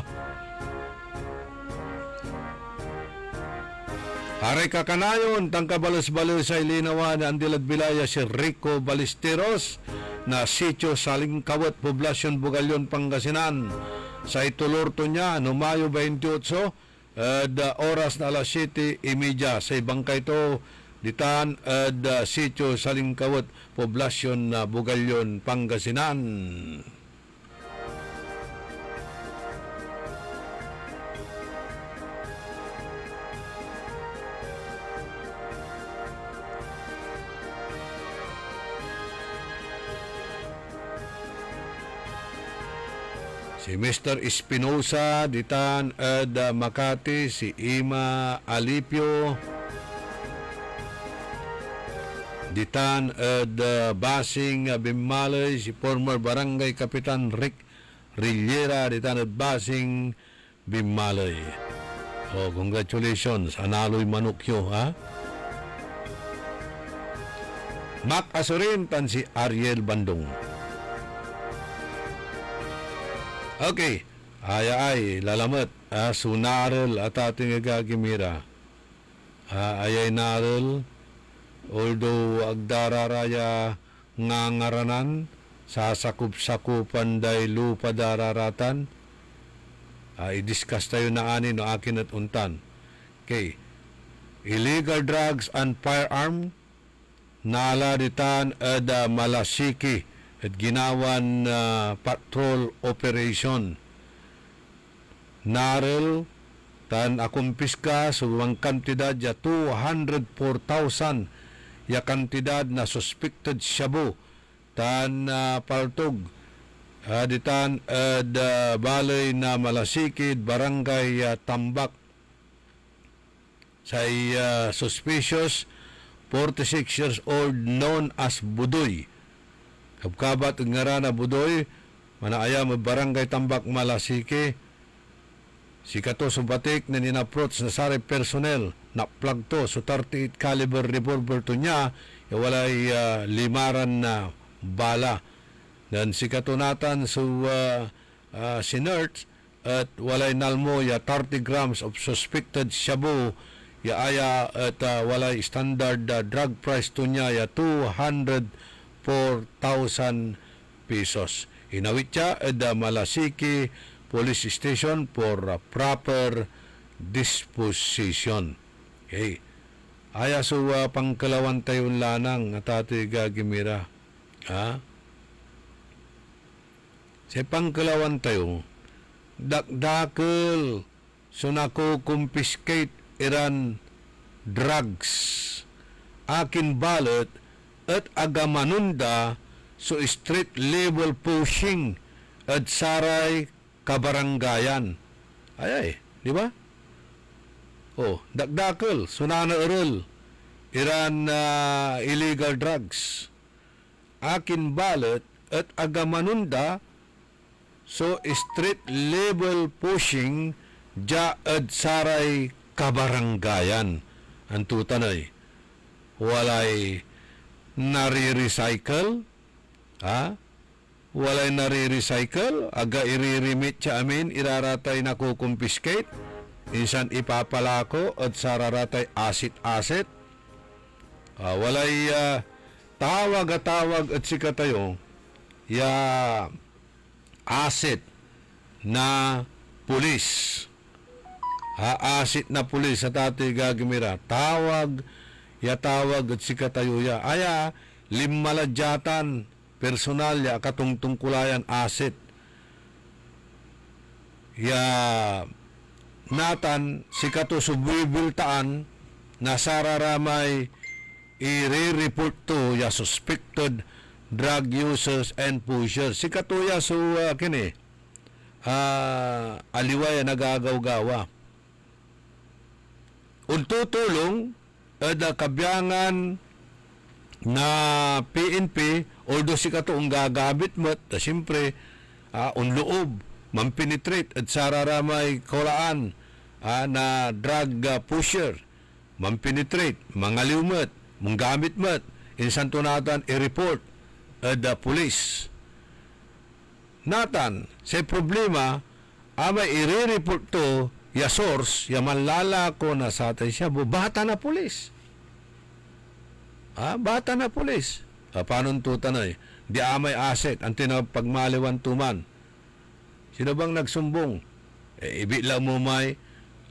Aray kakanayon, tangkabalos-balos sa Ilinawan, Andilad Bilaya, si Rico Ballesteros na sitio Salingkawat, Poblasyon Bugalyon, Pangasinan. Sa itulorto niya, no Mayo 28, oras na alas 7:30 sa bangka ito, ditan sitio Salingkawat, Poblasyon Bugalyon, Pangasinan. Si Mr. Espinosa, ditan Makati, si Ima Alipio, ditan Basing Bimalay, si former Barangay Kapitan Rick Rillera, ditan Basing Bimalay. Congratulations, analoy manukyo, ha? Mac Asurin, tan si Ariel Bandong. Okay, ay lalamat sunarel at ating agagimira. Ayay narel, although agdararaya ngangaranan, sasakup-sakupan day lupa dararatan, i-discuss tayo na ani no akin at untan. Okay, illegal drugs and firearm, naladitan at malasiki, at ginawan patrol operation. Narel tan akumpiska suwang kantidad ya 204,000 ya kantidad na suspected shabu tan paltog ditan balay na Malasikid, Barangay Tambak say suspicious 46 years old known as Budoy. Kabkabat ang ngarana Budoy, manaaya mo Barangay Tambak, Malasiki. Si kato subatik na ninapproach na sari personnel na plug to so 38 caliber revolver to niya, walay limaran na bala. Dan si kato natan so sinert at walay nalmo ya 30 grams of suspected shabu ya aya at walay standard drug price to niya ya 204,000 pesos. Inawit siya at Malasiki Police Station for proper disposition. Okay. Aya so pangkalawan tayon lanang at ati gagimira. Sa pangkalawan tayo, dakdakil so nakukumpiskate iran drugs. Akin balot at agamanunda so street level pushing at saray kabaranggayan. Ay, di ba? Dakdakil, sunana erel, iran illegal drugs. Akin balot at agamanunda so street level pushing ja at saray kabaranggayan. Ang tutanay, walay nare-recycle, walay nare-recycle, aga iririmit siya amin, iraratay na kukumpiskate, insan ipapalako at sararatay asit-asit. Walay tawag at sikatayo, ya asset na pulis. Asit na pulis sa Tatay Gagimira. Tawag at sikatayuya. Aya, limaladyatan, personal ya katungtungkulayan asit. Ya natan sikato subuibiltaan na sararamay i-report to ya suspected drug users and pushers. Sikato ya kini aliway nagagaw-gawa. Ultutulong kabyangan na PNP, although sikato ang gagabit mo, siyempre, unloob, mampenetrate at sararamay kolaan na drug pusher, mampenetrate, mangaliw mo, manggamit mo, insan tunatan i-report the police. Natan, sa problema, may i-report to, ya source, ya manlala ko na sa atay siya, bata na pulis. Bata na pulis. Paano tutanay? Di amay asset, ang tinapagmaliwan tuman. Sino bang nagsumbong? Ibi lang mo may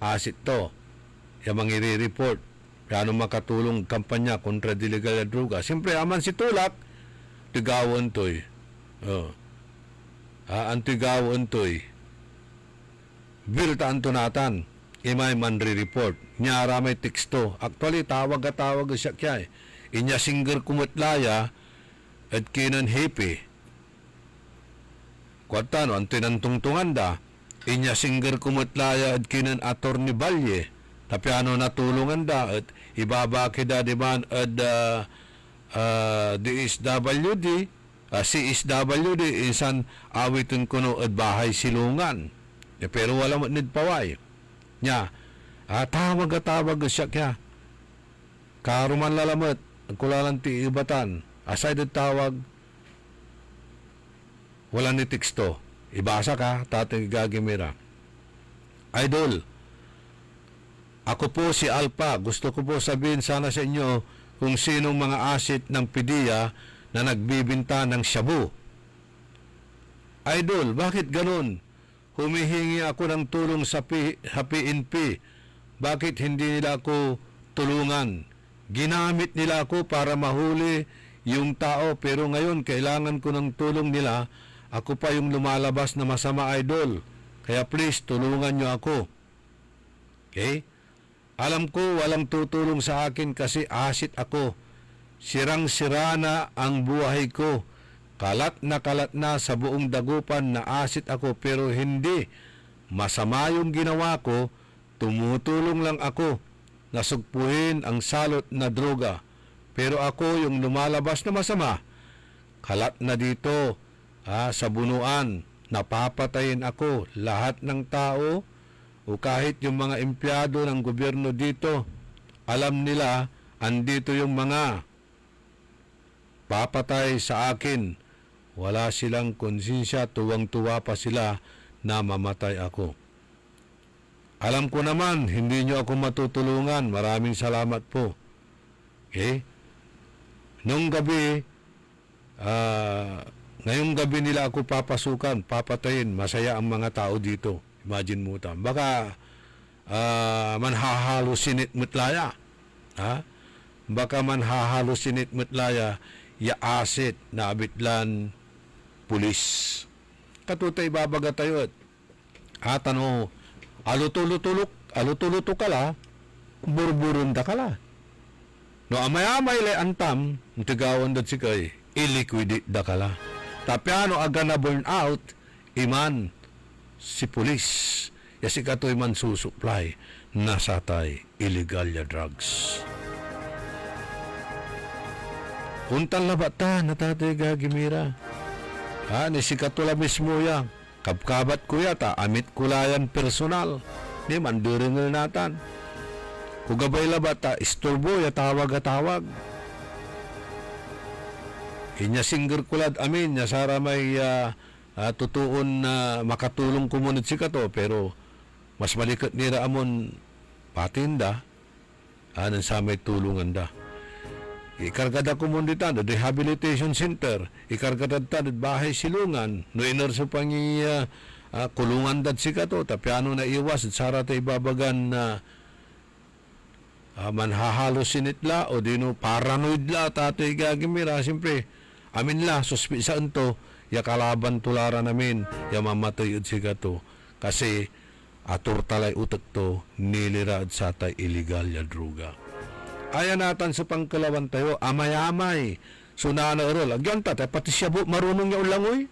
asset to. Ya mangiri-report. Paano makatulong kampanya kontra illegal na droga? Siyempre, aman si Tulak, tigawon to'y. Ang tigawon to'y. Biltaan to natan. Imay manri-report. Nyara may teksto. Actually, tawag siya kaya. Inya singer kumutlaya at kinan hepe. Kuwatano, ang tinantungtungan da. Inya singer kumutlaya at kinan attorney Balye. Tapi ano natulungan da at ibabaki da diman at DSWD, CSWD, insan awitin kuno at bahay silungan. Pero wala mo nid paway. Nya, tawag siya kaya. Karuman lalamat, kulalan ti ibatan, aside tawag, wala ni teksto. Ibasa ka, Tatay Gagimira. Idol, ako po si Alpa. Gusto ko po sabihin sana sa inyo kung sinong mga asit ng PDEA na nagbibinta ng shabu. Idol, bakit ganun? Humihingi ako ng tulong sa PNP. Bakit hindi nila ako tulungan? Ginamit nila ako para mahuli yung tao, pero ngayon kailangan ko ng tulong nila. Ako pa yung lumalabas na masama, idol. Kaya please, tulungan nyo ako. Okay? Alam ko walang tutulong sa akin kasi asit ako. Sirang-sira na ang buhay ko. Kalat na sa buong dagupan na asit ako, pero hindi. Masama yung ginawa ko, tumutulong lang ako. Nasugpuhin ang salot na droga. Pero ako yung lumalabas na masama. Kalat na dito, sa bunuan, napapatayin ako. Lahat ng tao o kahit yung mga empleyado ng gobyerno dito, alam nila, andito yung mga papatay sa akin. Wala silang konsensya, tuwang-tuwa pa sila na mamatay ako. Alam ko naman, hindi nyo ako matutulungan. Maraming salamat po. Okay? Nung gabi, ngayong gabi nila ako papasukan, papatayin. Masaya ang mga tao dito. Imagine mo tam. Baka manhahalusinit mutlaya. Baka manhahalusinit mutlaya ya asit na abitlan pulis. Katutay babaga tayo at atano alutulutok kala, burburun da kala. No amay-amay le antam, tigawan dat si kay, iliquidate da kala. Tapi ano aga na burn out, iman si pulis. Yasi katoy man susupply na satay illegal ya drugs. Untal na bata na Tatay Gagimira. Ni si katula mismo yan. Kapkabat ko yata, amit kulayan personal. Di manduringal natan. Kugabay labata, isturbo ya tawag. Inya singer kulad amin, nya sara may tutuon na makatulong kumunod si kato, pero mas malikat nira amon patinda, anan sa may tulungan da. Ikargada komunitan, rehabilitation center, ikargada ta bahay silungan, no inerso pang kulungan dad si kato, tapiano na iwas, at sara tayo ibabagan na manhahalo sinitla, o dino paranoid la, tato'y gagimira, siyempre, amin la, suspisaan to, ya kalaban tulara namin, ya mamatay at si kato, kasi, atur talay utak to, nilira at sa tay illegal ya droga. Ayan natan sa pangkalawan tayo, amay-amay, sunana erol, agyan ta, pati siya po, marunong niya ulangoy.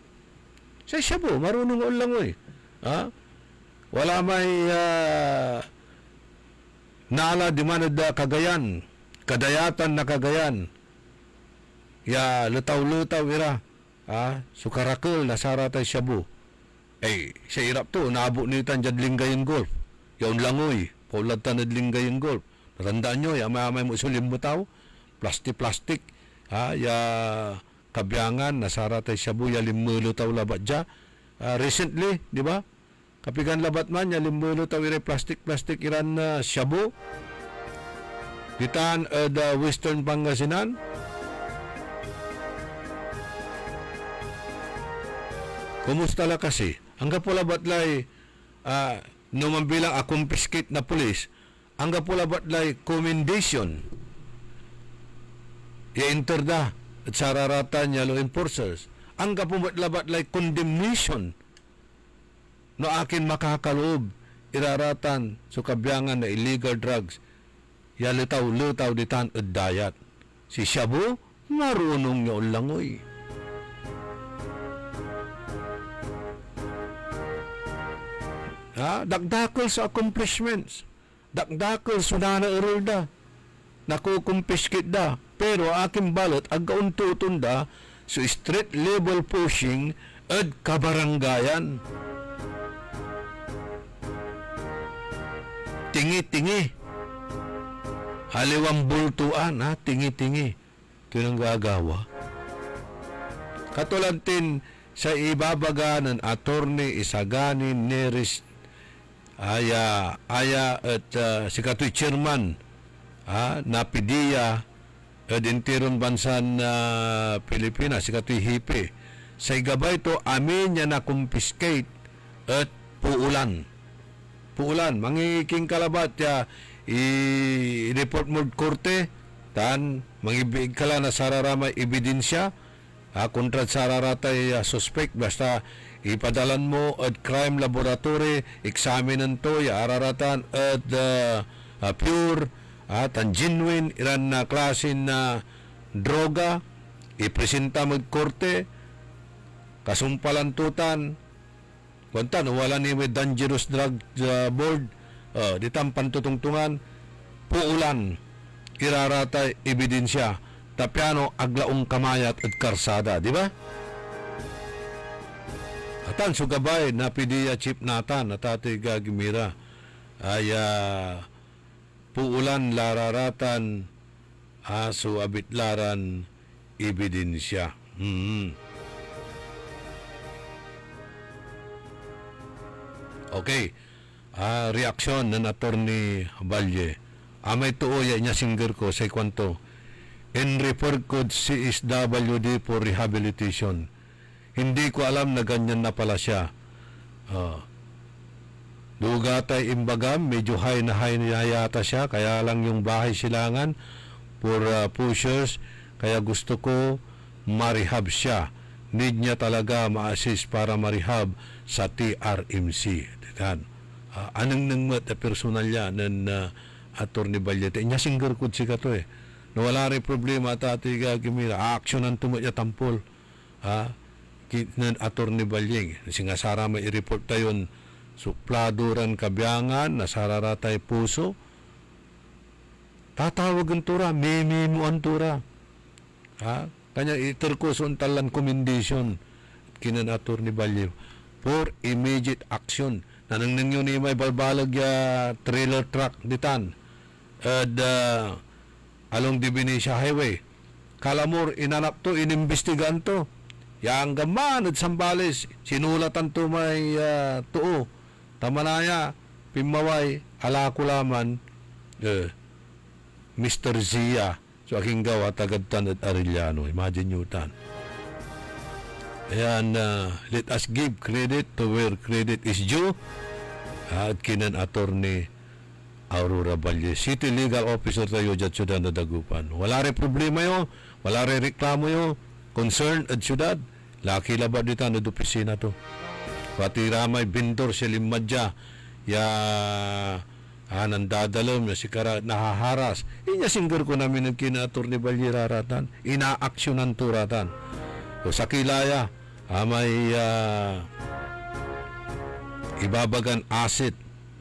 Siya po, marunong ulangoy. Ha? Wala may nala di man da Cagayan, kadayatan na Cagayan. Ya, lutaw-lutaw ira. Ha? Sukarakul, nasara tayo siya po. Siya irap to, naabo nitan dyan linggayin golf. Yaon langoy, paulad ta nadlinggayin golf. Natandaan nyo, may musulim mo tao, plastic, ha, ya kabyangan, nasara tayo shabu, ya limulo tao labat dya. Recently, di ba? Kapigan labat man, ya limulo tao ire plastic iran na shabu. Ditaan the Western Pangasinan. Kumusta la kasi? Hanggang po labat lay, naman bilang confiscate na pulis, hanggang po labat lay commendation. I-enter da at sararatan niya law enforcers. Hanggang po labat lay condemnation no akin makakaloob iraratan so kabyangan na illegal drugs. Ya lutaw ditan at dayat. Si Shabu, marunong niya ulangoy. Dagdakol sa accomplishments. Dagdakol sunana erolda. Nakukumpiskit da. Pero aking balot agkauntuton da so street level pushing at kabaranggayan. Tingi-tingi. Haliwang bultuan, tingi-tingi. Ito nang gagawa. Katulantin sa ibabaga ng attorney Isaganin Neris Aya at si katoy chairman na PDEA at intiron bansan Pilipinas, si katoy Hipe. Sa igabay to, amin niya na confiscate at puulan. Mangiking kalabat ya i-report mo korte, tan, mangibig kala na sararamay ebidensya, kontra sararatay suspect, basta ipadalan mo at crime laboratory, examinan to, araratan at pure at genuine iran na klase na droga, ipresenta magkorte, kasumpalantutan, kuntan, wala ni may dangerous drug board, ditang pantutungtungan, puulan, iraratay ebidensya, tapiano, aglaong kamayat at karsada, di ba? Atan, sugabay, na PDEA chief natan, natatay gagimira, ay puulan, lararatan, aso, abitlaran, ebidensya. Okay. Reaksyon ng Attorney Valle. Amay tuoy niya singger ko sa kwanto. In report code CSWD for rehabilitation. Hindi ko alam na ganyan na pala siya. Dugatay imbagam, medyo high na yata siya, kaya lang yung bahay silangan for pushers, kaya gusto ko ma-rehab siya. Need niya talaga ma-assist para ma-rehab sa TRMC. Diyan. Anong nangmat na personal niya ng Attorney Valle. Niya singger kod si kato Nawala rin problema tati gagimira. Action ang tumot niya tampol. Ng Attorney Valle. Singasara may i-report tayon supladuran kabyangan, nasararatay puso. Tatawag ang tura, memo ang tura. Kanya iterkos untalan commendation kinan Attorney Valle for immediate action. Nanang nyo ni may balbalag trailer truck ditan at along Divinesia Highway. Kalamor, inanap to, inimbestigan to. Yang gaman at Sambales, sinulatan to may tuo. Tamanaya, Pimaway, Alakulaman, Mr. Zia, so aking gawa, Tagadtan at Arellano. Imagine nyo tan. Ayan, let us give credit to where credit is due. At kinan attorney Aurora Valle, City Legal Officer tayo dyan syudad na Dagupan. Wala rin problema yun, wala rin reklamo yun, concern at syudad. Laki labat dito na opisina to. Pati ramay vendor siya limadya, ya nandadalam, ya sikara nahaharas. Inya singger ko namin ng kina attorney Valle raratan, ina-aksyonan to ratan. O sa kilaya, may ibabagan asset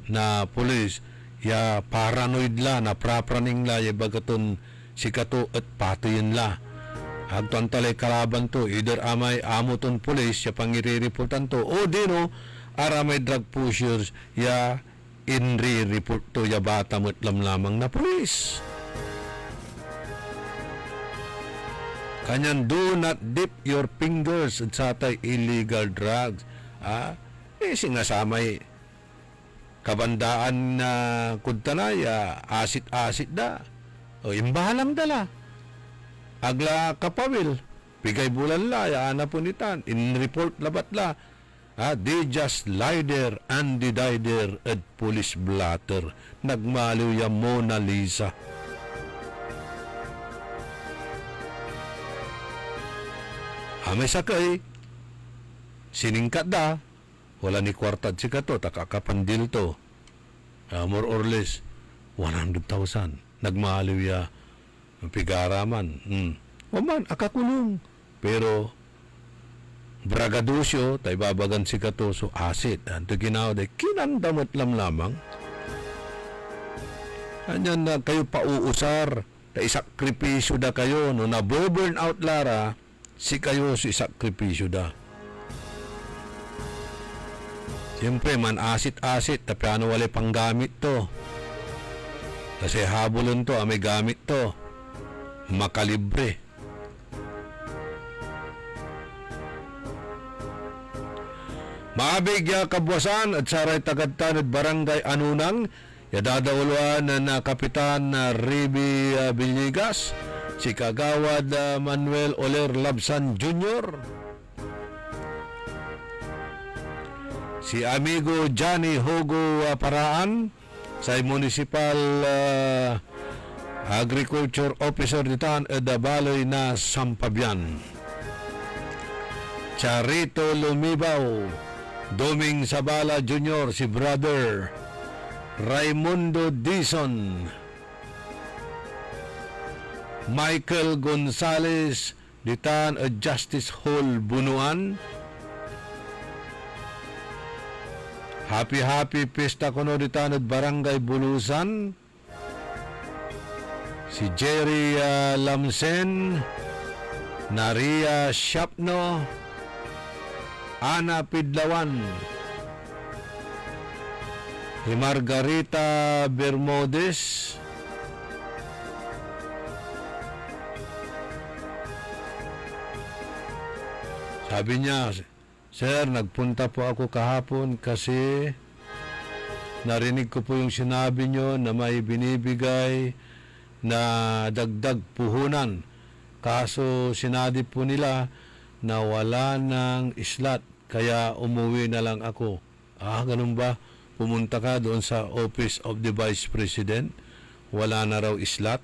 na police, ya paranoid la, na prapraning la, ya bagaton sikato at patayin la. Agtuan talay kalaban to, either amay amuton police, ya pangiri-reportan to, o dino, aramay drug pushers, ya inri-report to, ya bata mutlam lamang na police. Kanyan, do not dip your fingers sa tay illegal drugs. Sinasamay kabandaan na kudtanay, asit-asit da. O imbahalang dala. Agla kapawil, bigay bulan la, yaana punitan, in-report labat la. They just lie there and die there at police blatter. Nagmaliw ya Mona Lisa. May sakay, siningkat da, wala ni kwartad si kato, takakapandil to. More or less, 100,000. Nagmaliw ya, pigaraman. Waman, akakulong. Pero, bragadusyo, tay babagan si kato, so asit. Anto ginawa, kinandamot lamang. Anyan na kayo pauusar, tay sakripisyo da kayo, no nabo-burn out lara, si kayo si sakripisyo da. Siyempre, man asit-asit, tapi ano wala pang gamit to. Kasi habulon to, may gamit to. Makalibre. Maabig ya kabwasan at saray tagadtan at barangay Anunang, ya dadawalwan na Kapitan Riby Villegas, si Kagawad Manuel Oler Labsan Jr., si amigo Johnny Hogo Paraan, sa Municipal Agriculture Officer ditan Baloy na Sampabian, Charito Lumibaw, Doming Sabala Jr., si Brother Raimundo Dizon, Michael Gonzales ditan Justice Hall Bunuan. Happy Pista kuno ditan Barangay Bulusan, si Jerry Lamsen, Naria Shapno, Ana Pidlawan, si Margarita Bermudez, sabi niya, Sir, nagpunta po ako kahapon kasi narinig ko po yung sinabi nyo na may binibigay na dagdag puhunan. Kaso sinadi po nila na wala ng islat, kaya umuwi na lang ako. Ganun ba? Pumunta ka doon sa Office of the Vice President, wala na raw islat?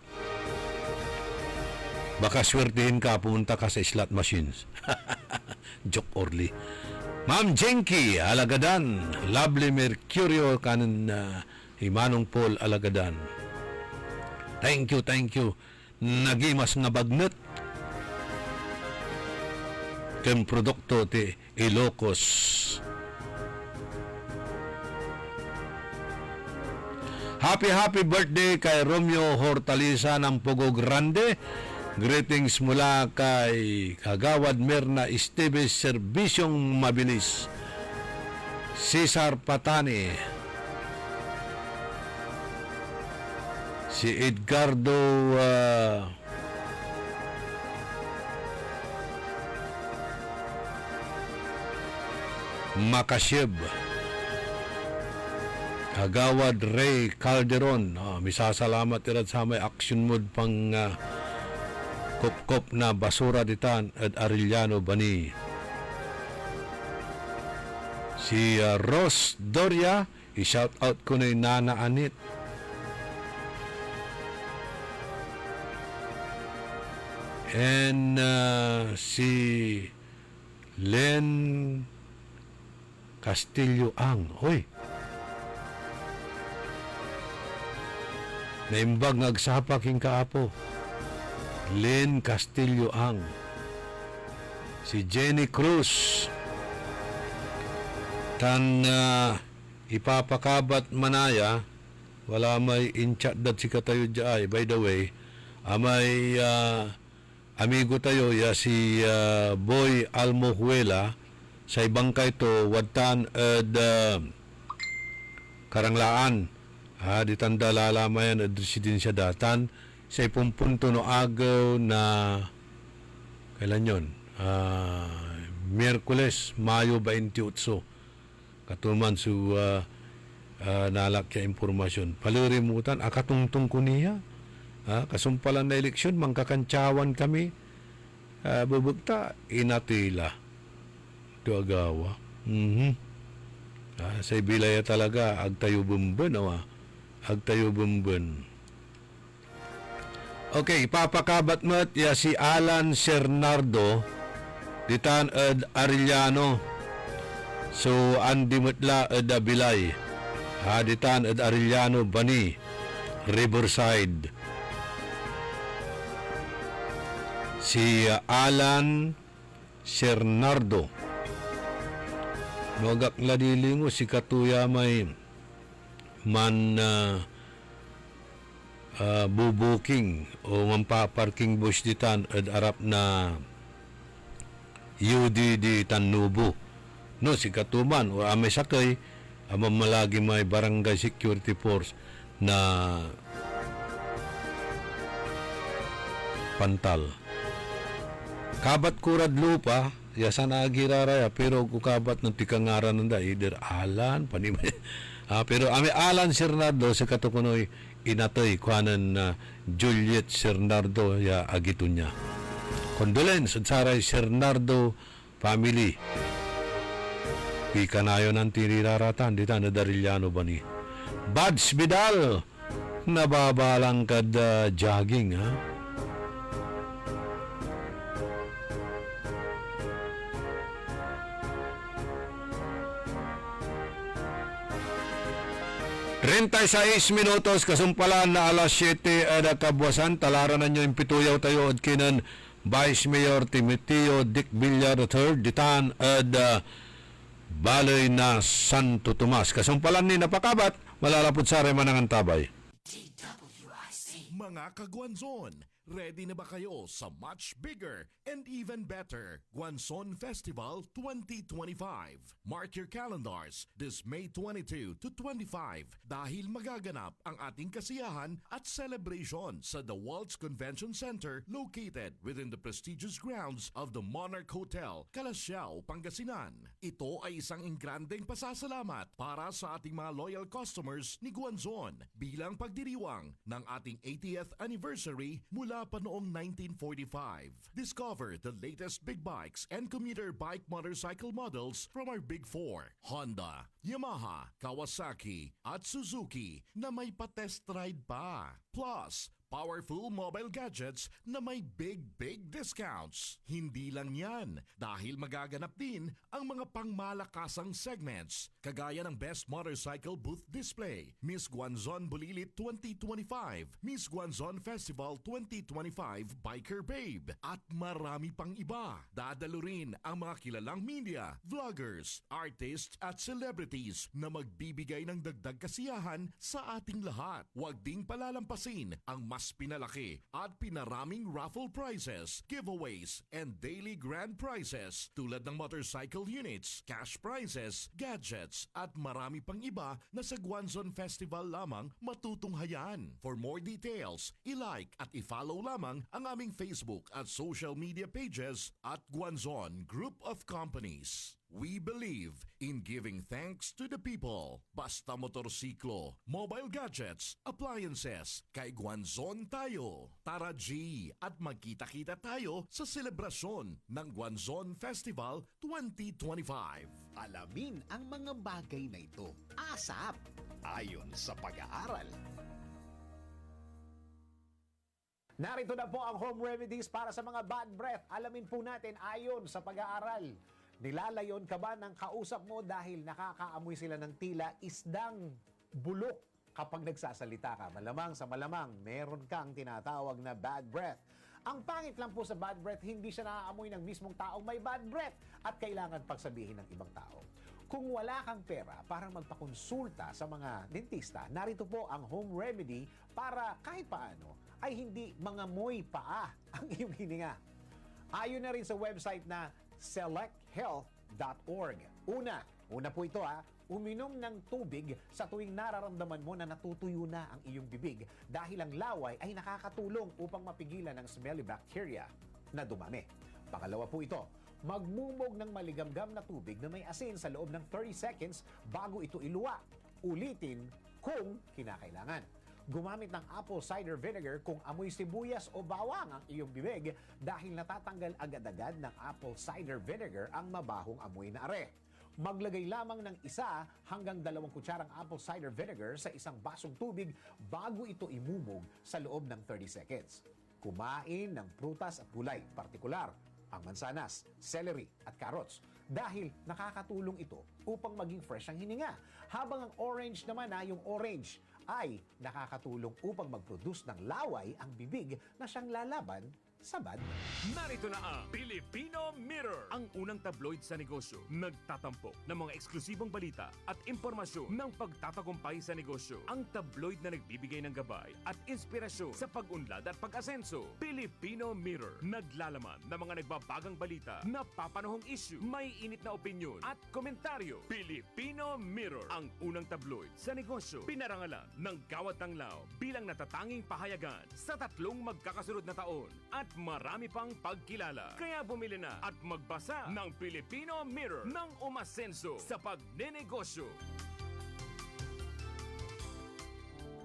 Baka swertihin ka, pumunta ka sa slot machines. Joke orly. Ma'am Jenky Alagadan, Lovely Mercurio kanan Himanong Paul Alagadan. Thank you. Nagimas nga bagnet. Kem produkto ti Ilocos. Happy birthday kay Romeo Hortaliza ng Pogo Grande. Greetings mula kay Kagawad Mirna Esteves Serbisyong Mabilis, Cesar Patani, si Edgardo Makasyeb, Kagawad Ray Calderon. Misasalamat irat sa may action mode pang kop na basura ditan at Arellano Bani. Si Ros Doria, i-shout out ko na yung Nana Anit. And si Len Castillo Ang. Hoy. Naimbag ngagsapa king kaapo. Len Castillo Ang. Si Jenny Cruz. Tan ipapakabat manaya. Wala may inchat dat si katayo dyan. By the way, may amigo tayo ya si Boy Almohuela sa ibang kaito watan karanglaan di tanda lalamayan at residensya datan sa ipumpunto no agaw na kailan yun Miyerkules Mayo 28 katuman su nalak ya impormasyon palirimutan akatungtong ko niya. Kasumpalan na eleksyon, mangkakantsawan kami. Bubugta, inatila. Ito agawa. Sa ibilaya talaga, agtayo bumben. Agtayo bumben. Okay, papakabat mo ya si Alan Cernardo, ditan ed Arellano. So, andi mutla ed Abilay. Ditan ed Arellano, Bani, Riverside. Si Alan Cernardo. Nogak ladilingo si katuya may man bubuking o mampaparking bus ditan at arap na UD di Tanubo. No, si katuman o amay sakay mamalagi may barangay security force na pantal. Kabat kurad lupa, yasan agiraraya, pero kukabat ng tikangaran nanda, either Alan, panimay. Pero ame Alan Cernardo, sa katukunoy, inatoy, kuhanan na Juliet Cernardo, ya agito niya. Condolence, saray Cernardo family. Pikanayo ng tiriraratan, dita na Darillano ba ni? Bads Vidal, nababalang kad jogging, ha? minutos kasumpalan na alas 7 ada kabwasan talaran nanyo impituyaw tayo at kinan Vice Mayor Timoteo Dick Villar III ditan ad Balay na Santo Tomas kasumpalan ni napakabat malalapod sa remanangan tabay. Mga kagwanzon, ready na ba kayo sa much bigger and even better Guanzon Festival 2025? Mark your calendars this May 22 to 25 dahil magaganap ang ating kasiyahan at celebration sa The Waltz Convention Center located within the prestigious grounds of the Monarch Hotel, Calasiao, Pangasinan. Ito ay isang ingrandeng pasasalamat para sa ating mga loyal customers ni Guanzon bilang pagdiriwang ng ating 80th anniversary mula pa noong 1945. Discover the latest big bikes and commuter bike motorcycle models from our Big Four, Honda, Yamaha, Kawasaki at Suzuki na may pa-test ride pa. Plus, powerful mobile gadgets na may big discounts. Hindi lang yan, dahil magaganap din ang mga pangmalakasang segments, kagaya ng Best Motorcycle Booth Display, Miss Guanzon Bulilit 2025, Miss Guanzon Festival 2025 Biker Babe, at marami pang iba. Dadalo rin ang mga kilalang media, vloggers, artists at celebrities na magbibigay ng dagdag kasiyahan sa ating lahat. Huwag ding palalampasin ang mas pinalaki at pinaraming raffle prizes, giveaways, and daily grand prizes tulad ng motorcycle units, cash prizes, gadgets, at marami pang iba na sa Guanzon Festival lamang matutunghayan. For more details, i-like at i-follow lamang ang aming Facebook at social media pages at Guanzon Group of Companies. We believe in giving thanks to the people. Basta motorsiklo, mobile gadgets, appliances, kay Guanzon tayo. Tara G at magkita-kita tayo sa selebrasyon ng Guanzon Festival 2025. Alamin ang mga bagay na ito ASAP ayon sa pag-aaral. Narito na po ang home remedies para sa mga bad breath. Alamin po natin ayon sa pag-aaral. Nilalayon ka ba ng kausap mo dahil nakakaamoy sila ng tila isdang bulok kapag nagsasalita ka? Malamang sa malamang, meron kang tinatawag na bad breath. Ang pangit lang po sa bad breath, hindi siya naaamoy ng mismong taong may bad breath at kailangan pagsabihin ng ibang tao. Kung wala kang pera para magpakonsulta sa mga dentista, narito po ang home remedy para kahit paano ay hindi mangamoy paa ang iyong hininga. Ayon na rin sa website na selecthealth.org. Una po ito uminom ng tubig sa tuwing nararamdaman mo na natutuyo na ang iyong bibig dahil ang laway ay nakakatulong upang mapigilan ang smelly bacteria na dumami. Pangalawa po ito, magmumog ng maligamgam na tubig na may asin sa loob ng 30 seconds bago ito iluwa. Ulitin kung kinakailangan. Gumamit ng apple cider vinegar kung amoy sibuyas o bawang ang iyong bibig dahil natatanggal agad-agad ng apple cider vinegar ang mabahong amoy na are. Maglagay lamang ng 1 hanggang 2 kutsarang apple cider vinegar sa isang basong tubig bago ito imumog sa loob ng 30 seconds. Kumain ng prutas at gulay, partikular ang mansanas, celery at carrots dahil nakakatulong ito upang maging fresh ang hininga. Habang ang orange naman yung orange ay nakakatulong upang mag-produce ng laway ang bibig na siyang lalaban sa bad breath. Narito na ang Filipino Mirror, ang unang tabloid sa negosyo. Nagtatampo ng mga eksklusibong balita at impormasyon ng pagtatagumpay sa negosyo. Ang tabloid na nagbibigay ng gabay at inspirasyon sa pag-unlad at pag-asenso. Filipino Mirror, naglalaman ng mga nagbabagang balita, napapanahong issue, may init na opinyon at komentaryo. Filipino Mirror, ang unang tabloid sa negosyo. Pinarangalan ng Gawad ng Lao bilang natatanging pahayagan sa 3 magkakasunod na taon at marami pang pagkilala. Kaya bumili na at magbasa ng Filipino Mirror ng umasenso sa pagnenegosyo.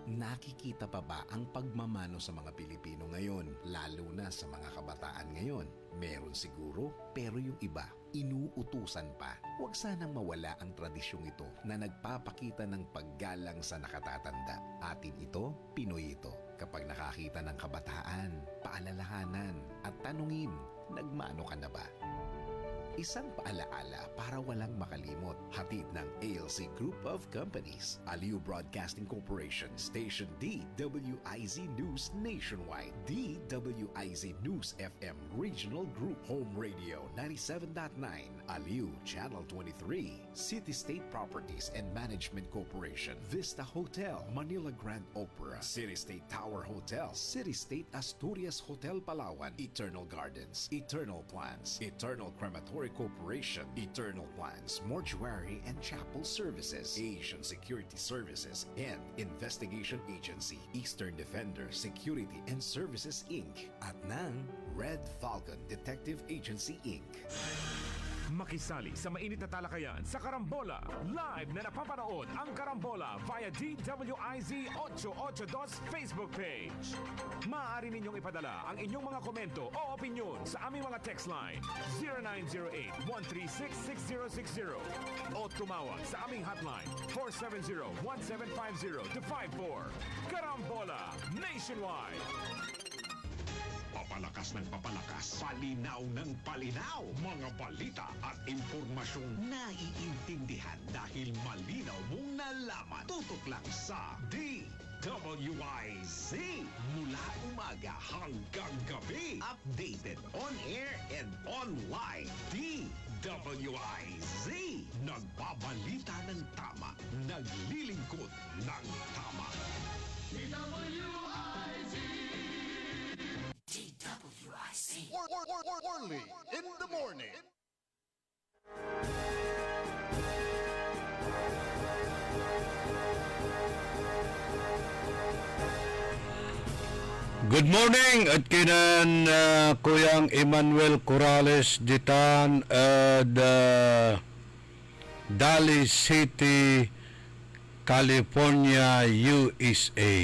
Nakikita pa ba ang pagmamano sa mga Pilipino ngayon, lalo na sa mga kabataan ngayon? Meron siguro, pero yung iba, inuutusan pa. Huwag sanang mawala ang tradisyong ito na nagpapakita ng paggalang sa nakatatanda. Atin ito, Pinoy ito. Kapag nakakita ng kabataan, paalalahanan at tanungin, nagmano ka na ba? Isang paalaala para walang makalimot. Hatid ng ALC Group of Companies, Aliw Broadcasting Corporation, Station DWIZ News Nationwide, DWIZ News FM Regional Group, Home Radio 97.9, Aliw Channel 23, City State Properties and Management Corporation, Vista Hotel, Manila Grand Opera, City State Tower Hotel, City State Asturias Hotel Palawan, Eternal Gardens, Eternal Plans, Eternal Crematory Corporation, Eternal Plans, Mortuary and Chapel Services, Asian Security Services, and Investigation Agency, Eastern Defender Security and Services Inc. at ng Red Falcon Detective Agency Inc. Makisali sa mainit na talakayan sa Karambola. Live na napapanood ang Karambola via DWIZ 882 Facebook page. Maaari ninyong ipadala ang inyong mga komento o opinyon sa aming mga text line 0908-136-6060 o tumawag sa aming hotline 470-1750-54. Karambola Nationwide! Papalakas ng papalakas, palinaw ng palinaw. Mga balita at impormasyong naiintindihan dahil malinaw mong nalaman. Tutok lang sa DWIZ. Mula umaga hanggang gabi. Updated on air and online. DWIZ. Nagbabalita ng tama. Naglilingkod ng tama. DWIZ. Orly in the morning. Good morning at kinan Kuyang Emmanuel Corrales Ditan Daly City, California, USA.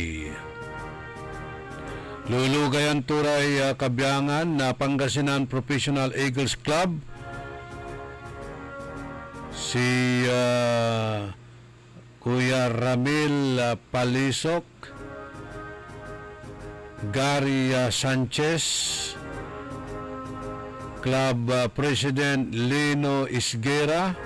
Lulugayan turay kabiyangan na Pangasinan Professional Eagles Club. Si Kuya Ramil Palisok, Gary Sanchez, Club President Lino Isguera,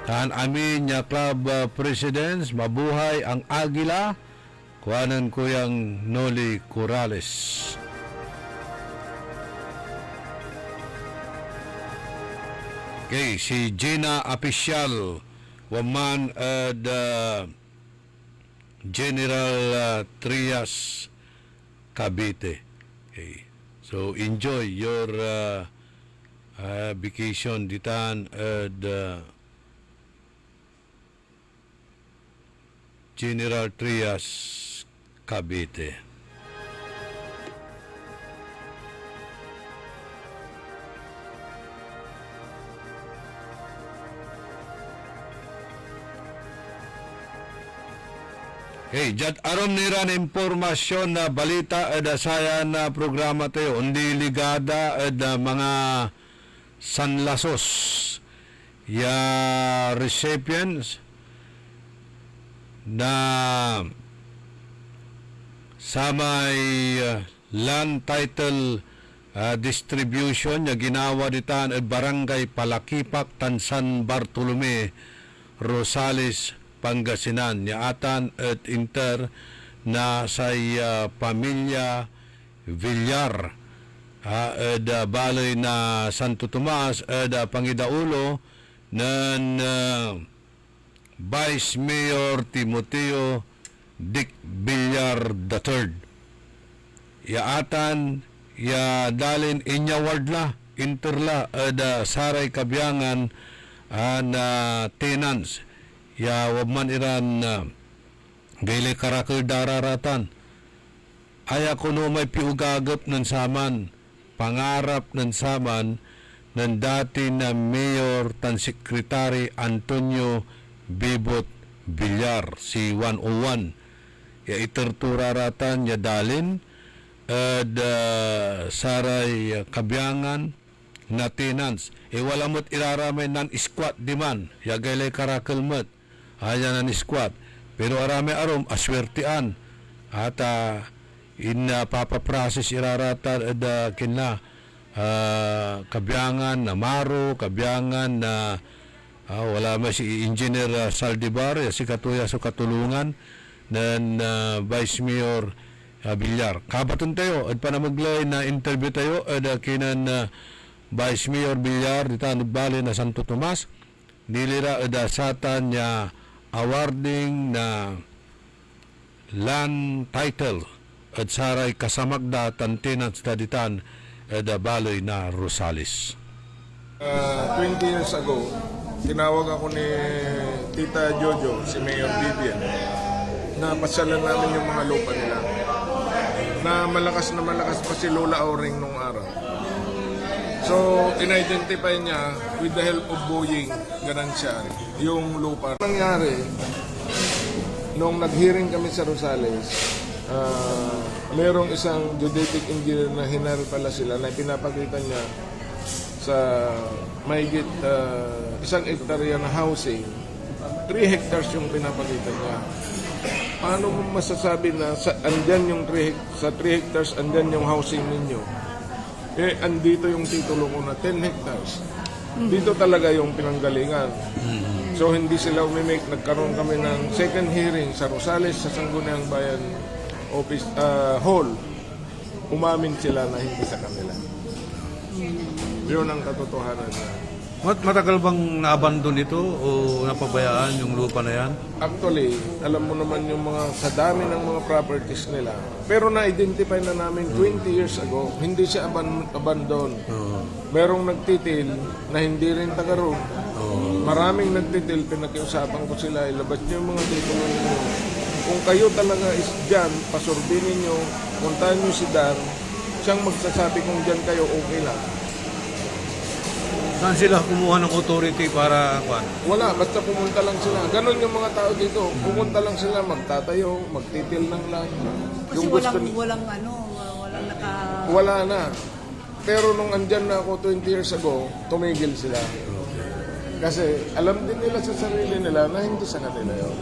tan amin niya Club Presidents, mabuhay ang Agila, kuhanan Kuyang Noli Corrales. Okay, si Gina Apicial, waman General Trias Cavite. Okay. So enjoy your vacation ditan at General Trias Cavite. Hey, jat aron nira na impormasyon na balita at saya na programa tayo. Undi ligada at mga sanlasos ya recipients na samay land title distribution na ginawa ditan at Barangay Palakipak, San Bartolome, Rosales, Pangasinan, niatan at inter na say pamilya Villar at balay na Santo Tomas at pangidaulo ng Vice Mayor Timoteo Dick Villar III. Yaatan ya dalin inyaward la interla at saray kabiyangan na tenants ya wabman iran gayle karakal dararatan aya kuno may piugagap ng saman pangarap ng saman ng dati na Mayor tan Secretary Antonio Bibot Villar si 101 ya iterturaratan ya dalin at saray kabiyangan na tenants walamot iraramay nan squat diman ya gayle karakal mat ayan ang squat. Pero arami arom aswertian at papaprocess irarata kinla kabiyangan na Maro, kabiyangan na wala man si Engineer Saldivar, si katuya sa katulungan ng Vice Mayor Villar. Kabaton tayo at panamaglay na interview tayo at kinan Vice Mayor Villar dito nagbali na Santo Tomas nilira at satan niya awarding na land title at saray kasamagda tantinats daditan at baloy na Rosales. 20 years ago, tinawag ako ni Tita Jojo, si Mayor Vivian, na pasyalan namin yung mga lupa nila. Na malakas pa si Lola Auring nung araw. So, in-identify niya with the help of Boeing Gananciary, yung lupa. Nangyari, nung nag-hearing kami sa Rosales, merong isang geodetic engineer na hinari pala sila na pinapakita niya sa mahigit 1 hektarya na housing, 3 hectares yung pinapakita niya. Paano mo masasabi na andyan yung 3 hectares, andyan yung housing ninyo? Andito yung titulo ko na 10 hectares. Dito talaga yung pinanggalingan. So, hindi sila umimik. Nagkaroon kami ng second hearing sa Rosales, sa Sangguniang Bayan Office Hall. Umamin sila na hindi sa kanila. Yun ang katotohanan niya. Matagal bang naabandon ito o napabayaan yung lupa na yan? Actually, alam mo naman yung sa dami ng mga properties nila. Pero na-identify na namin 20 years ago, hindi siya abandon. Merong nagtitil na hindi rin taga roon. Maraming nagtitil, pinakiusapan ko sila, ilabas niyo yung mga titulo ninyo. Kung kayo talaga is dyan, pasurbinin nyo, puntahan nyo si Dan, siyang magsasabi kung dyan kayo okay lang. Saan sila kumuha ng authority para kwan? Wala, basta pumunta lang sila. Ganon yung mga tao dito. Pumunta lang sila, magtatayo, magtitil ng land. Kasi walang Wala na. Pero nung andyan na ako 20 years ago, tumigil sila. Kasi alam din nila sa sarili nila na hindi sa kanila yun.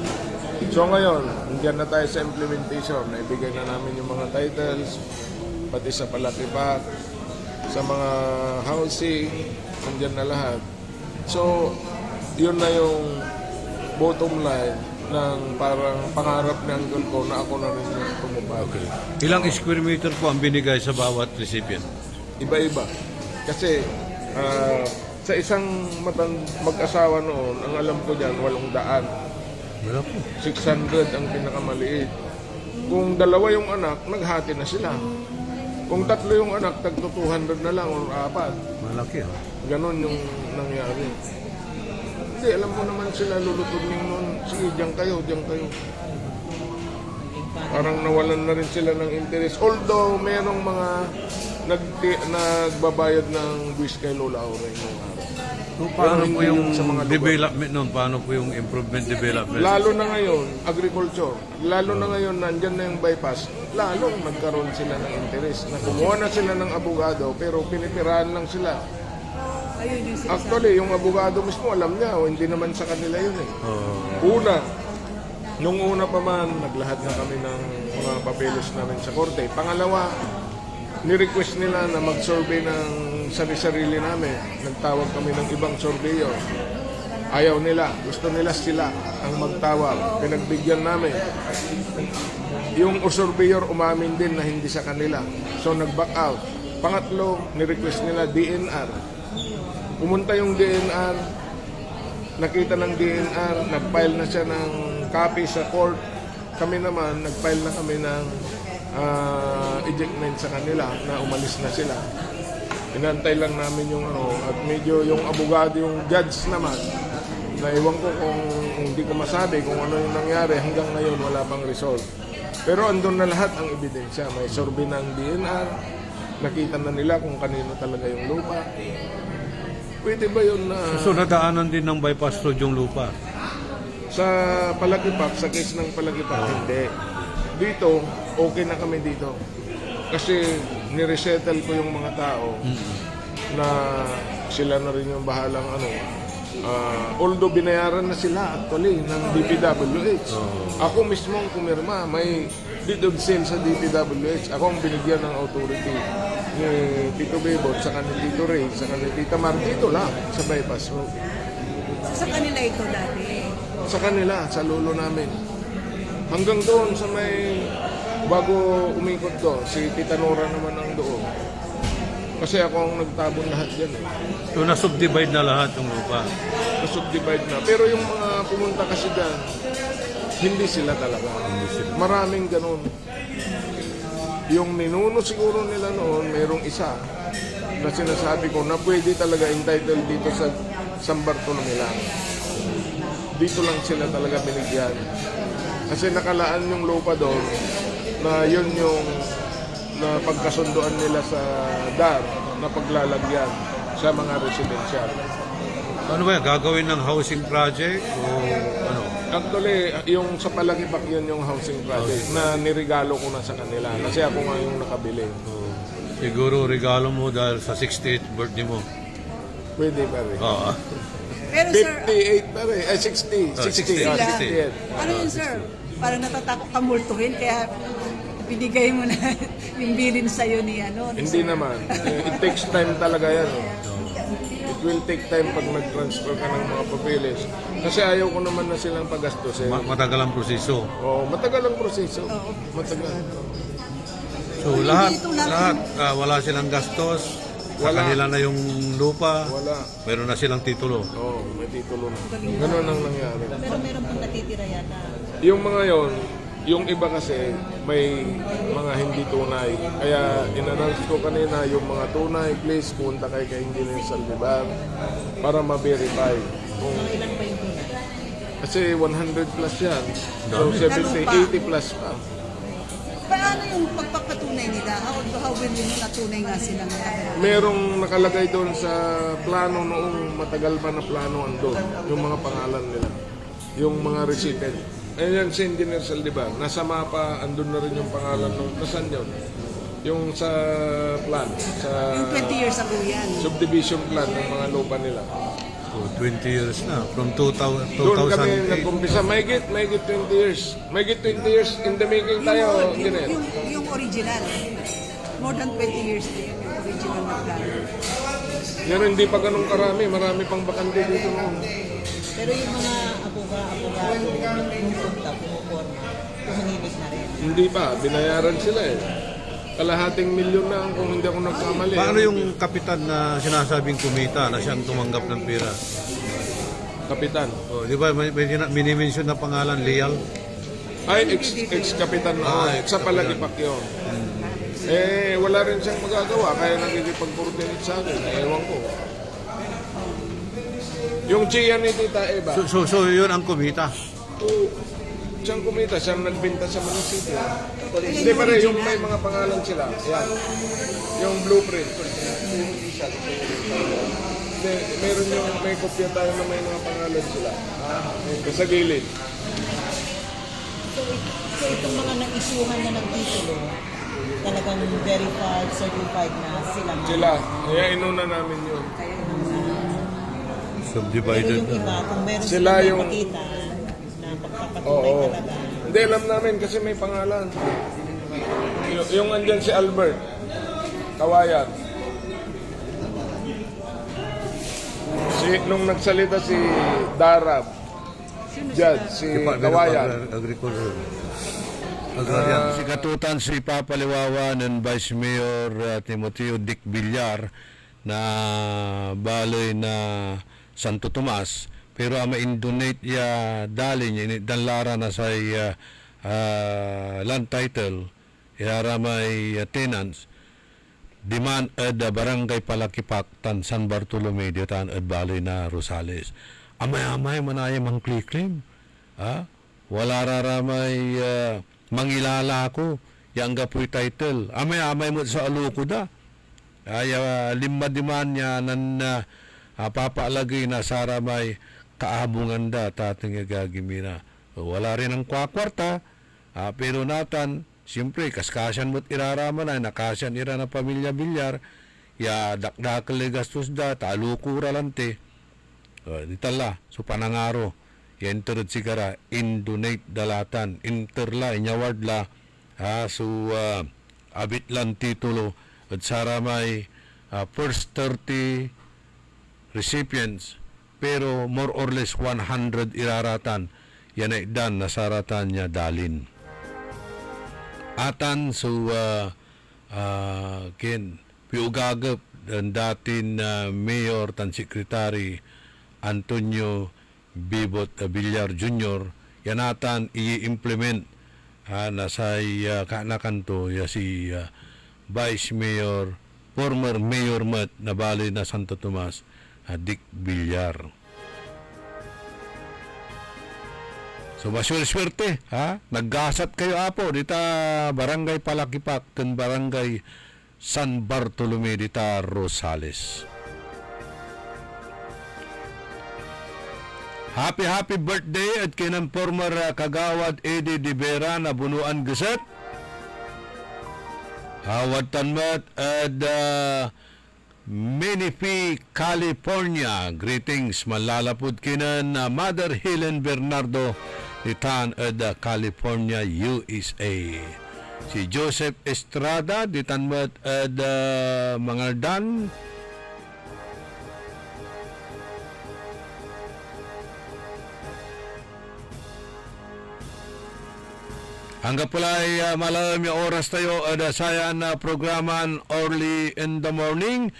So ngayon, andyan na tayo sa implementation. Naibigay na namin yung mga titles, pati sa Palakipak, sa mga housing, andyan na lahat. So, yun na yung bottom line ng parang pangarap ng uncle ko na ako na rin yung tumupagi. Ilang square meter po ang binigay sa bawat recipient? Iba-iba. Kasi sa isang mag-asawa noon, ang alam ko dyan, 800. 600 ang pinakamaliit. Kung dalawa yung anak, naghati na sila. Kung tatlo yung anak, tagto 200 na lang o 4. Malaki ha? Ganon yung nangyari. Hindi, alam mo naman sila lulutunin noon. Sige, diyan kayo. Parang nawalan na rin sila ng interest. Although, merong mga nagbabayad ng buwis kay Lola Aureng noong araw. So, paano po yung sa mga development noon? Paano po yung improvement development? Lalo na ngayon, agriculture. Lalo na ngayon, nandyan na yung bypass. Lalong nagkaroon sila ng interest. Na kumuha na sila ng abogado, pero pinipirahan lang sila. Actually, yung abogado mismo, alam niya, hindi naman sa kanila yun eh. Nung una pa man, naglahad na kami ng mga papeles namin sa korte. Pangalawa, ni-request nila na mag-survey ng sarili-sarili namin. Nagtawag kami ng ibang surveyor. Ayaw nila. Gusto nila sila ang magtawag. Pinagbigyan namin. Yung surveyor umamin din na hindi sa kanila. So nag-back out. Pangatlo, ni-request nila DNR. Pumunta yung DNR. Nakita ng DNR. Nag-file na siya ng copy sa court. Kami naman, nag-file na kami ng ejectment sa kanila na umalis na sila. Inantay lang namin yung at medyo yung abogado, yung judge naman, na iwan ko kung hindi ko masabi kung ano yung nangyari, hanggang ngayon wala pang result. Pero andun na lahat ang ebidensya. May survey ng DNR, nakita na nila kung kanino talaga yung lupa. Pwede ba yun na... So nadaanan din ng bypass road yung lupa? Sa Palakipak, sa case ng Palakipak, hindi. Dito, okay na kami dito. Kasi niresettle ko yung mga tao na sila na rin yung bahalang although binayaran na sila actually ng DPWH. Ako mismo ang pumirma, may deed of sale sa DPWH. Ako ang binigyan ng authority ni Tito Bebot, sa kanil Tito Ray, sa kanil Tita Mar. Dito lang, sa bypass road. Sa kanila ito dati? Sa kanila, sa lolo namin. Hanggang doon sa may, bago umikot doon, si Tita Nora naman ang doon. Kasi ako ang nagtabon lahat dyan eh. So na-subdivide na lahat yung lupa? Na-subdivide na. Pero yung mga pumunta kasi dyan, hindi sila talaga. Maraming ganun. Yung ninuno siguro nila noon, mayroong isa na sinasabi ko na pwede talaga entitled dito sa San Bartolome lang. Dito lang sila talaga binigyan. Kasi nakalaan yung lupa doon na yun yung na pagkasunduan nila sa DAR na paglalagyan sa mga residential. Ano ba yan? Gagawin ng housing project o ano? Actually, yung sa Palakipak yun yung housing project na nirigalo ko na sa kanila kasi ako nga yung nakabili. Siguro regalo mo dahil sa 68th birthday mo? Pwede pa rin. Oo. Pero sir, 58 pa rin. 60. 60. Ano yun sir? Parang natatakot ka multuhin kaya binigay mo na yung bilin sa'yo ni ano. Hindi naman. It takes time talaga yan. It will take time pag mag-transfer ka ng mga papeles. Kasi ayaw ko naman na silang pagastusin. Matagal ang proseso. Oo, matagal ang proseso. Matagal. So lahat wala silang gastos. Sa kanila na yung lupa. Wala. Meron na silang titulo. Oo, may titulo na. Ganun ang nangyari. Pero meron pong natitira yata. Yung mga yon, yung iba kasi may mga hindi tunay. Kaya in-announce ko kanina yung mga tunay, please punta kay Engineer Saldivar para ma-verify. Ilan pa yung tunay? Kasi 100 plus yan. So 70, 80 plus pa. Paano yung pagpapatunay nila? how will you know na tunay nga silang Merong nakalagay doon sa plano noong matagal pa na plano andun, yung mga pangalan nila, yung mga recipient. Ayan si Engineer Saldivar, nasa mapa, andun na rin yung pangalan nung, nasan yun? Yung sa plan, sa yung 20 years ago yan. subdivision plan ng mga lupa nila. So, 20 years na, from 2008. Doon kami nag-umpisa, may 20 years. May 20 years in the making tayo, Engineer. Yung original, more than 20 years na yun, yung original na plan. Yan hindi pa ganun karami, marami pang bakante dito noon. Pero yung mga abogado, yung punta, pumuporma, pumunibig na rin. Hindi pa, binayaran sila eh. Kalahating milyon na kung hindi ako nagkamali. Paano yung kapitan na sinasabing kumita na siyang tumanggap ng pera? Kapitan? Oh, di ba may minimension na pangalan, Leal? Ay, ex-kapitan na. Sa Palagipak yun. Wala rin siyang magagawa, kaya nagkikipag-coordinate sa akin. Ewan ko. Yung Chia ni Tita Eva. So yun ang kumita? Siyang kumita, siyang nagbenta sa munisipyo. Hindi pa rin, yung may mga pangalan sila. Yan. Yung blueprint. Hindi, meron yung, may kopya tayo na may mga pangalan sila. Sa gilid. So itong mga nag-isuhan na ng titulo, talagang verified, certified na sila. Sila. Kaya inuna namin yun. Subdivided Pero yung iba, kung meron sila yung makita na pagpapatunay talaga. Hindi, alam namin kasi may pangalan. Yung andyan si Albert Kawayan. Nung nagsalita si Darab Judge, si Kawayan. Agriculture. Si Katutan, si Papaliwawa ng Vice Mayor Timoteo Dick Villar na baloy na Santo Tomas, pero ama indonate ya dali niya dan lara na sa land title yara may tenants demand at barangay Palakipak tan San Bartolome tan at baloy na Rosales amay manaya mang claim wala raramay mangilala ko yang gapoy title amay mo sa aluko da ay lima diman niya nan papaalagay na saramay kaabungan da tating gagimina. Wala rin ang kwakwarta, pero natan, siyempre, kaskasyan mo't iraraman na, nakasyan ira na pamilya bilyar, ya dakdakal gastos da, talukura lante. Ditala, so panangaro, ya interod sigara, indonate dalatan, interla, inyaward la, so abit lang titulo, at saramay, first 30 recipients, pero more or less 100 iraratan, yan ay dan nasaratan niya dalin. Atan, so, kin, piugagap, ang datin Mayor tan Secretary Antonio Bibot Villar Jr., yan atan i-implement nasay kanakanto ya si Vice Mayor, former Mayor Mat na bali na Santo Tomas, Dick Villar. So maswerte, naggasat kayo apo dita barangay Palakipak ken barangay San Bartolome dita Rosales. Happy birthday at kinang former kagawad Eddie De Vera na bunuan gasat. Hawad tanmat at Menifee, California. Greetings, malalapod kinan Mother Helen Bernardo ditan at California, USA. Si Joseph Estrada ditan mat at Mangaldan. Hanggang pala ay malam yung oras tayo sayan na programan early in the morning.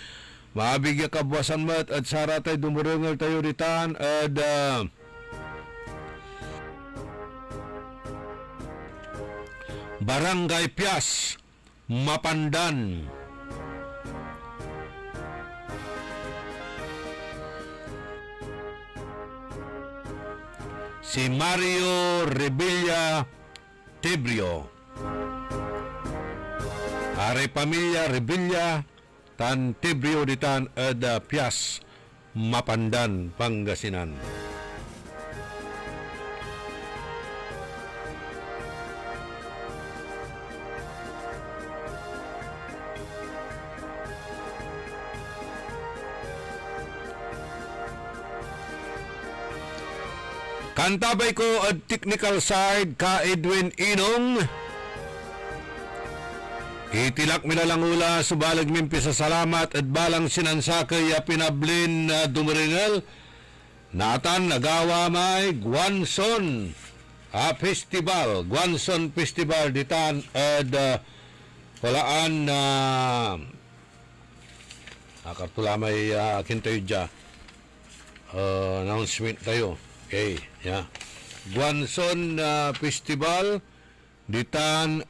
Maabigya kabwasan mat at sara tayo dumurungal tayo ritan at Barangay Pias, Mapandan. Si Mario Rebilla Tibrio. Are pamilya Revilla tan Tibrio ditan ed Pias Mapandan, Pangasinan. Kantabay ko at technical side ka Edwin Inong. Itilak milalangula subalag mimpi sa salamat at balang sinansakay ya pinablin na dumaringal. Natan nagawa may Guanson Festival. Guanson Festival ditan at walaan na akartulamay kintayo dya. Announcement tayo. Okay, yeah. Guanson Festival ditan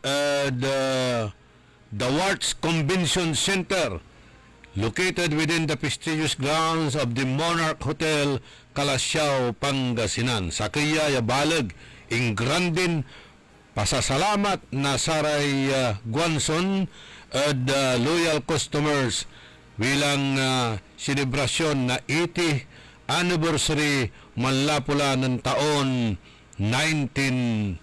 the Warts Convention Center located within the prestigious grounds of the Monarch Hotel, Calasiao, Pangasinan. Sa kaya yabalag ing grandin pasasalamat na saray Guanson at loyal customers bilang selebrasyon na 80 anniversary manlapula ng taon 1945.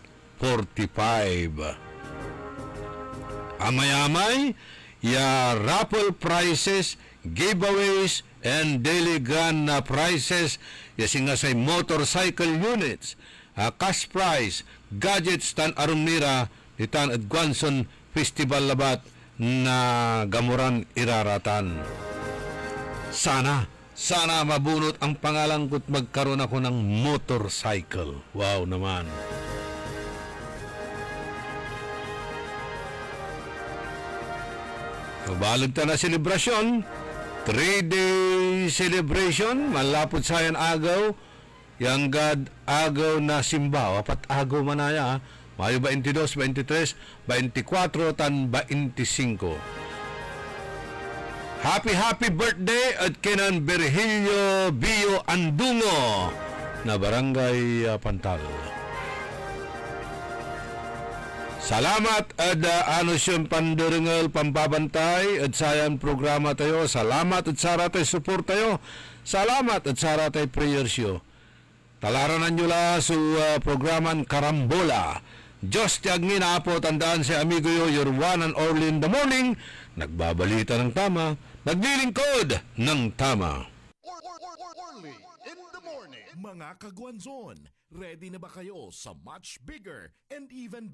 Amay-amay, ya raffle prizes, giveaways, and daily grand prizes, ya singasay motorcycle units, cash prize, gadgets tan arumnira, ditan at Guanson Festival labat na gamuran iraratan. Sana mabunot ang pangalan ko't magkaroon ako ng motorcycle. Wow naman. Balag ta na selebrasyon. 3-day celebration. Malapot sayan agaw. Yang God agaw na simbaw. Apat agaw manaya. Mayo 22, 23, 24, tan 25. Happy birthday at kinan Virgilio Bio Andungo na barangay Pantal. Salamat at anusyon panduringal pampabantay at sayan programa tayo. Salamat at sara tayo support tayo. Salamat at sara tayo prayer show. Talaranan nyo la sa programan Karambola. Diyos ti agngina po, tandaan si amigo yo, your one and only in the morning. Nagbabalita ng tama, naglilingkod ng tama. Orly in the morning. Mga kagwanzon, ready na ba kayo sa much bigger and even